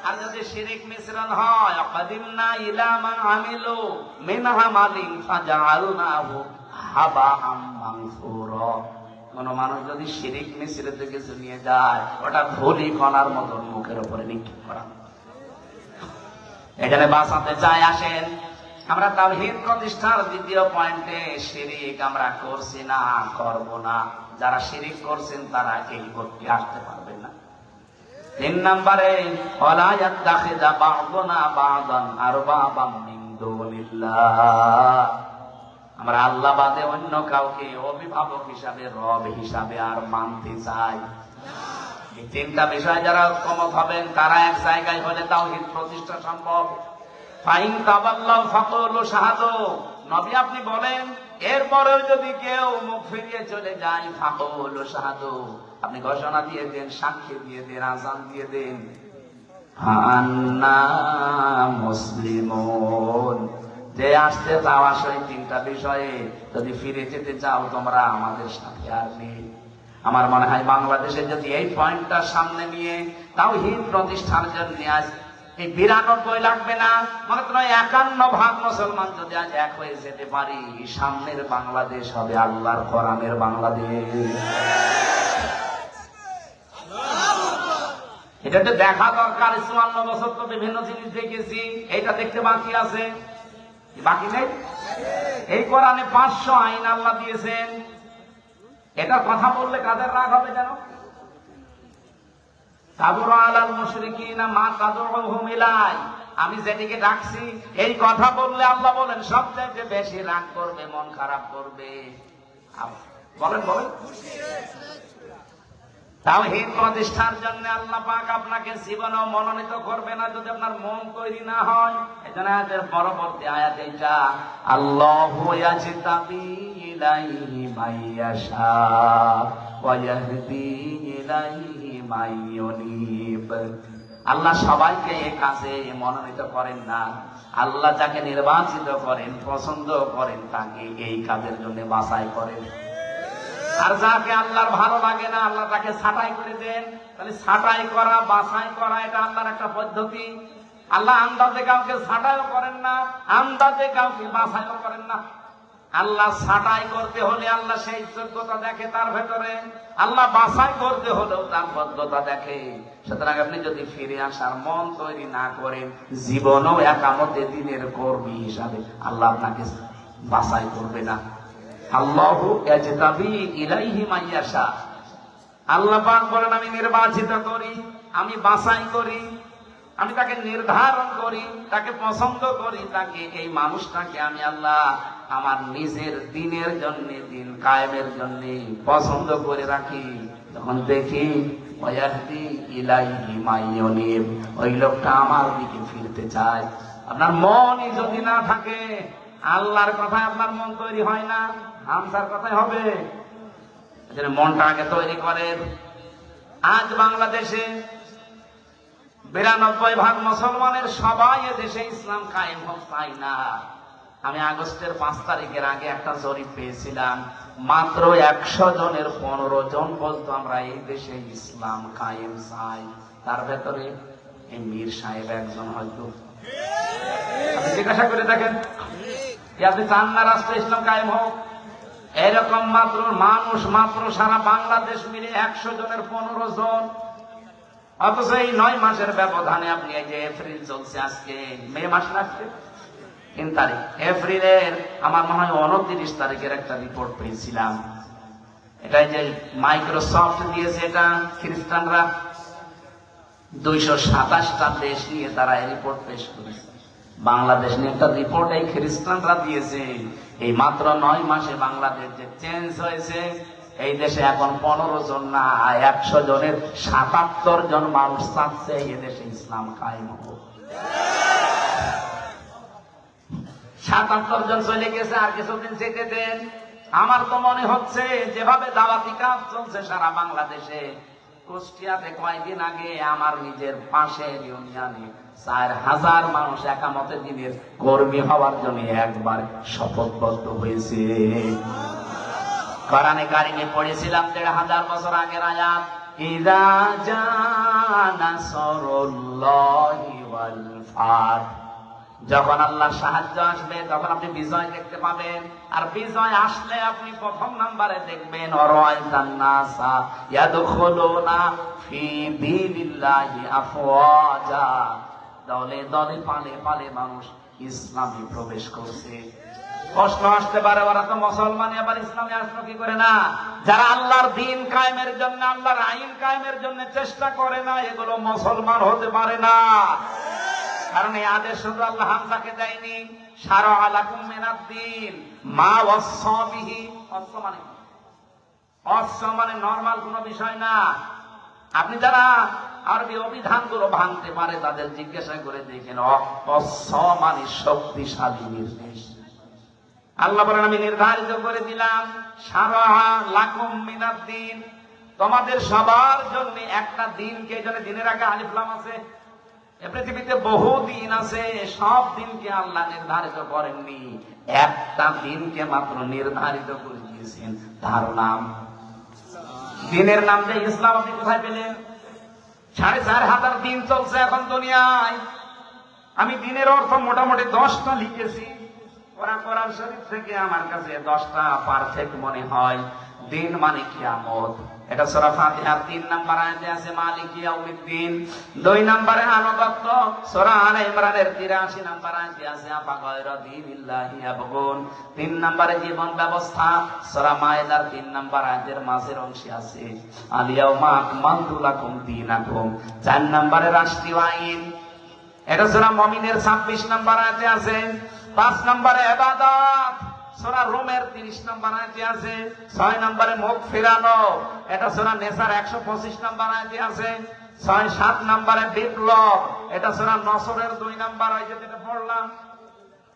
আর যদি শিরক মিশ্রণ হয়, কাদিমনা ইলা মা আমিলু মিন আমালিন ফাজআলনাহু হাবাআম মানসুরা। কোন মানুষ যদি শিরক মিশ্রিত কিছু নিয়ে যায়, ওটা ধুলি কণার মতন মুখের উপরে নিক্ষেপ করা। এখানে বাঁচাতে চাই। আসেন, আমরা তাওহীদ প্রতিষ্ঠার 2য় পয়েন্টে শিরক আমরা করছি না, করব না। যারা শিরক করছেন তারা এই পথে আসতে পারবে না। 3 নম্বরে, ওয়ালা ইয়াত্তাখিযা বা'দুনা বা'দান আরবাবাম মিন দুনিল্লাহ। আমরা আল্লাহ বাদে অন্য কাউকে অভিভাবক হিসাবে, রব হিসাবে আর মানতে চাই। এই 3টা বিষয় যারা ঐক্যমত হবেন, তারা এক জায়গায় হলে তাওহীদ প্রতিষ্ঠা সম্ভব। ফাইন তাওয়াল্লাউ ফাকুলু শাহাদু। নবী আপনি বলেন, এরপরেও যদি কেউ মুখ ফিরিয়ে চলে যায়, ফাকুলু শাহাদু, আপনি ঘোষণা দিয়ে দেন, সাক্ষী দিয়ে দেন, আযান দিয়ে দেন, আন্না মুসলিমুন, যে আসতে চাও আসো। এই 3টা বিষয়ে যদি ফিরে যেতে চাও, তোমরা আমাদের সাথে আর নেই। আমার মনে হয় বাংলাদেশে যদি এই পয়েন্টটা সামনে নিয়ে তাওহীদ প্রতিষ্ঠার জন্য আজ এই 92 লাগবে না, মনে হয় 51% মুসলমান যদি আজ এক হয়ে যেতে পারি, সামনের বাংলাদেশ হবে আল্লাহর কোরআনের বাংলাদেশ। এটা তো দেখা দরকার। 54 বছর তো বিভিন্ন জিনিস দেখেছি, এটা দেখতে বাকি আছে, বাকি নেই। এই কোরআনে 500 আইন আল্লাহ দিয়েছেন। এটার কথা বললে কাদের রাগ হবে যেন? কাবুরা আলাল মুশরিকিনা মা তাদউহুম ইলাই। আমি যেদিকে ডাকছি, এই কথা বললে আল্লাহ বলেন সবচেয়ে বেশি রাগ করবে, মন খারাপ করবে। বলেন বলেন। তাওহীদ প্রতিষ্ঠার জন্য আল্লাহ পাক আপনাকে জীবনেও মনোনীত করবে না যদি আপনার মন তৈরি না হয়। এজন্য আয়াতের পরবর্তী আয়াত এটা, আল্লাহু ইয়াজতাবি ইলাইহি মাইয়াশা ওয়া ইয়াহদি ইলাইহি মাইয়ুনিব। আল্লাহ সবাইকে এই কাজে মনোনীত করেন না। আল্লাহ যাকে নির্বাচিত করেন, পছন্দ করেন, তাকে এই কাজের জন্য বাছাই করেন। আর যাকে আল্লাহর ভালো লাগে না, আল্লাহ তাকে ছাঁটাই করে দেন। তাহলে ছাঁটাই করা, বাছাই করা, এটা আল্লাহর একটা পদ্ধতি। আল্লাহ আন্দাজে কাউকে ছাঁটাইও করেন না, আন্দাজে কাউকে বাছাইও করেন না। আল্লাহ ছাঁটাই করতে হলে আল্লাহ সেই যোগ্যতা দেখে তার ভেতরে, আল্লাহ বাছাই করতে হলেও তার যোগ্যতা দেখে। সুতরাং আপনি যদি ফিরে আসার মন তৈরি না করেন, জীবনও একামতে দিনের কর্মী হিসাবে আল্লাহ আপনাকে বাছাই করবে না। আল্লাহু ইয়াজতাবি ইলাইহি মাইয়াশা। আল্লাহ পাক বলেন, আমি নির্বাচিত করি, আমি বাছাই করি, আমি তাকে নির্ধারণ করি, তাকে পছন্দ করি, তাকে এই মানুষটাকে আমি আল্লাহ আমার নিজের দিনের জন্য, দিন কায়েমের জন্য পছন্দ করে রাখি। যখন দেখি ওয়াহদি ইলাইহি মাইয়ুনিব, ওই লোকটা আমার দিকে ফিরতে চায়। আপনার মনই যদি না থাকে, আল্লাহর কথায় আপনার মন তৈরি হয় না, হামসার কথাই হবে। মনটা আগে তৈরি করেন। আজ বাংলাদেশে 92% মুসলমানের সবাই দেশে ইসলাম কায়েম হোক চাই না। আমি আগস্টের 5 তারিখের আগে একটা জরিপ পেয়েছিলাম, মাত্র 100 জনের 15 জন বলতো আমরা এই দেশে ইসলাম কায়েম চাই। তার ভেতরে এই মীর সাহেব একজন হয়তো। আপনি জিজ্ঞাসা করে দেখেন, আপনি চান না রাষ্ট্রে ইসলাম কায়েম হোক? এরকম মাত্র মানুষ, মাত্র সারা বাংলাদেশ মিলে 100 জনের 15 জন। অথচ এই 9 মাসের ব্যবধানে আপনি এই যে এপ্রিল চলছে, আজকে মে মাস লাগছে 3 তারিখ, এপ্রিলের আমার মনে হয় 29 তারিখের একটা রিপোর্ট পেয়েছিলাম। এটাই যে মাইক্রোসফট দিয়েছে, এটা খ্রিস্টানরা 227টা দেশ নিয়ে তারা এই রিপোর্ট পেশ করেছে। বাংলাদেশ নিয়ে একটা রিপোর্ট এই খ্রিস্টানরা দিয়েছে। এই মাত্র 9 মাসে বাংলাদেশ যে চেঞ্জ হয়েছে, এই দেশে এখন 15 জন না, 100 জনের 77 জন মানুষ চাচ্ছে এই দেশে ইসলাম কায়েম হোক। 77 জন চলে গেছে, আর কিছুদিন যেতে দেন। আমার তো মনে হচ্ছে যেভাবে দাওয়াতি কাজ চলছে সারা বাংলাদেশে, কুষ্টিয়াতে কয়েকদিন আগে আমার নিজের পাশের ইউনিয়নে 4000 মানুষ একামতে দিনের কর্মী হওয়ার জন্য একবার শপথবদ্ধ হয়েছে। কোরআনে কারিমে পড়েছিলাম 1500 বছর আগের আয়াত, ইযা জা নাসরুল্লাহি ওয়াল ফাত। যখন আল্লাহর সাহায্য আসবে তখন আপনি বিজয় দেখতে পাবেন। আর বিজয় আসলে আপনি প্রথম নাম্বারে দেখবেন ওয়ারাইতান নাসা ইয়াদখুলুনা ফি দীনিল্লাহি আফওয়াজা। দলে দলে, পালে পালে মানুষ ইসলামে প্রবেশ করছে। প্রশ্ন আসতে পারে, ওরা তো মুসলমান, আবার ইসলামে আসলো কি করে? না, যারা আল্লাহর দিন কায়েমের জন্য, আল্লাহর আইন কায়েমের জন্য চেষ্টা করে না, এগুলো মুসলমান হতে পারে না। কারণ এই আদেশ শুধু আল্লাহ হামজাকে দেয়নি, শারআ লাকুম মিনাদ দ্বীন মা ওয়াসসা বিহি। ওয়াসসা মানে নরমাল কোনো বিষয় না। আপনি যারা আরবি অভিধানগুলো ভাঙতে পারে তাদের জিজ্ঞাসা করে দেখেন, ওয়াসসা মানে শক্তিশালী নির্দেশ। আল্লাহ বলেন, আমি নির্ধারিত করে দিলাম শারআ লাকুম মিনাদ দ্বীন, তোমাদের সবার জন্য একটা দিনকে। এই জন্য দিনের আগে আলিফ লাম আছে। পৃথিবীতে বহু দিন আছে, সব দিনকে আল্লাহ নির্ধারিত করেননি, একটা দিনকে মাত্র নির্ধারিত করে দিয়েছেন, তার নাম দিনের নাম যে ইসলাম। আপনি কোথায় পেলেন? 4500 দিন চলছে এখন দুনিয়ায়। আমি দিনের অর্থ মোটামুটি 10টা লিখেছি। কোরআন শরীফ থেকে আমার কাছে 10টা পারফেক্ট মনে হয়। দিন মানে কিয়ামত, এটা সূরা ফাতিহার 3 নম্বর আয়াতে আছে মালিকি ইয়াউমিদ্দিন। 2 নম্বরে আনুগত্য, সূরা আলে ইমরানের 83 নম্বর আয়াতে আছে আফা গায়রা দীনিল্লাহি ইয়াবগুন। 3 নম্বরে জীবন ব্যবস্থা, সূরা মায়েদার 3 নম্বর আয়াতের মাঝের অংশে আছে আল ইয়াউমা আকমালতু লাকুম দীনাকুম। 4 নম্বরে রাষ্ট্রীয় আইন, এটা সূরা মুমিনের 26 নম্বর আয়াতে আছে। 5 নম্বরে ইবাদত, সূরা রুমের 30 নম্বর আয়াতে আছে। 6 নম্বরে মুখ ফিরানো, এটা সূরা নেসার 125 নম্বর আয়াতে আছে। 6-7 নম্বরে বিপ্লব, এটা সূরা নসরের 2 নম্বর আয়াতে যেটা পড়লাম।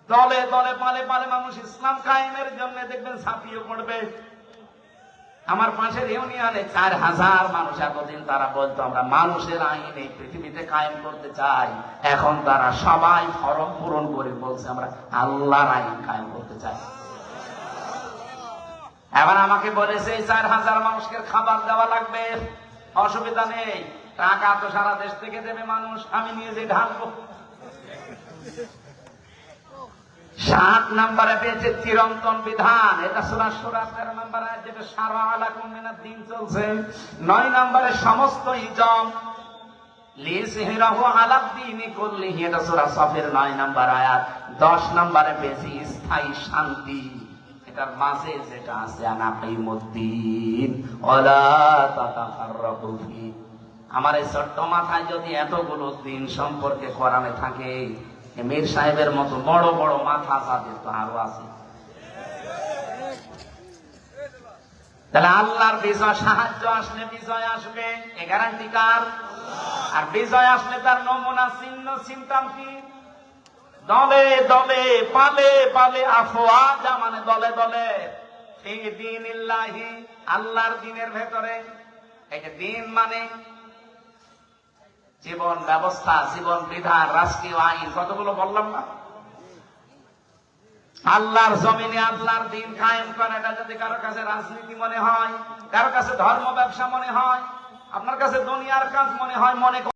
দলে দলে, পালে পালে মানুষ ইসলাম কায়েমের জন্য দেখবেন ছাপিয়ে পড়বে। আমার পাশের ইউনিয়নে 4000 মানুষ, এতদিন তারা বলতো আমরা মানুষের আইন এই পৃথিবীতে কায়েম করতে চাই, এখন তারা সবাই ফরম পূরণ করে বলছে আমরা আল্লাহর আইন কায়েম করতে চাই। এবার আমাকে বলেছে 4000 মানুষকে খাবার দেওয়া লাগবে, অসুবিধা নেই, টাকা তো সারা দেশ থেকে দেবে মানুষ, আমি নিয়ে যে ঢালবো। 7 নম্বরে পেয়েছে চিরন্তন বিধান, এটা সূরা সূরা 13 নম্বর আয়াত, যেটা শারআ লাকুম মিনাদ দ্বীন চলছে। 9 নম্বরে সমস্ত ইজম লিসহিরাহু আলাদ দ্বীনি কুল্লিহি, এটা সূরা সফের 9 নম্বর আয়াত। 10 নম্বরে পেয়েছে স্থায়ী শান্তি, এটার মাঝে যেটা আছে আনাকিমুদ্দিন ওয়ালা তাতাফাররাকু ফি। আমার এই ছোট্ট মাথায় যদি এতগুলো দিন সম্পর্কে কোরআনে থাকে, মীর সাহেবের মতো বড় বড় মাথা যাদের তো আরো আছে। তাহলে আল্লাহর বিজয়, সাহায্য আসলে বিজয় আসবে, এ গ্যারান্টি কার? আর বিজয় আসলে তার নমুনা, চিহ্ন, সিমটম কি? দলে দলে, পালে পালে, আফওয়াজা মানে দলে দলে, ফি দীনিল্লাহি আল্লাহর দ্বীনের ভেতরে। এই যে দ্বীন মানে জীবন ব্যবস্থা, জীবন বিধান, রাষ্ট্রীয় আইন, কতগুলো বললাম না? আল্লাহর জমিনে আল্লাহর দ্বীন কায়েম করে, এটা যদি কারো কাছে রাজনীতি মনে হয়, কারো কাছে ধর্ম ব্যবসা মনে হয়, আপনার কাছে দুনিয়ার কাজ মনে হয়, মনে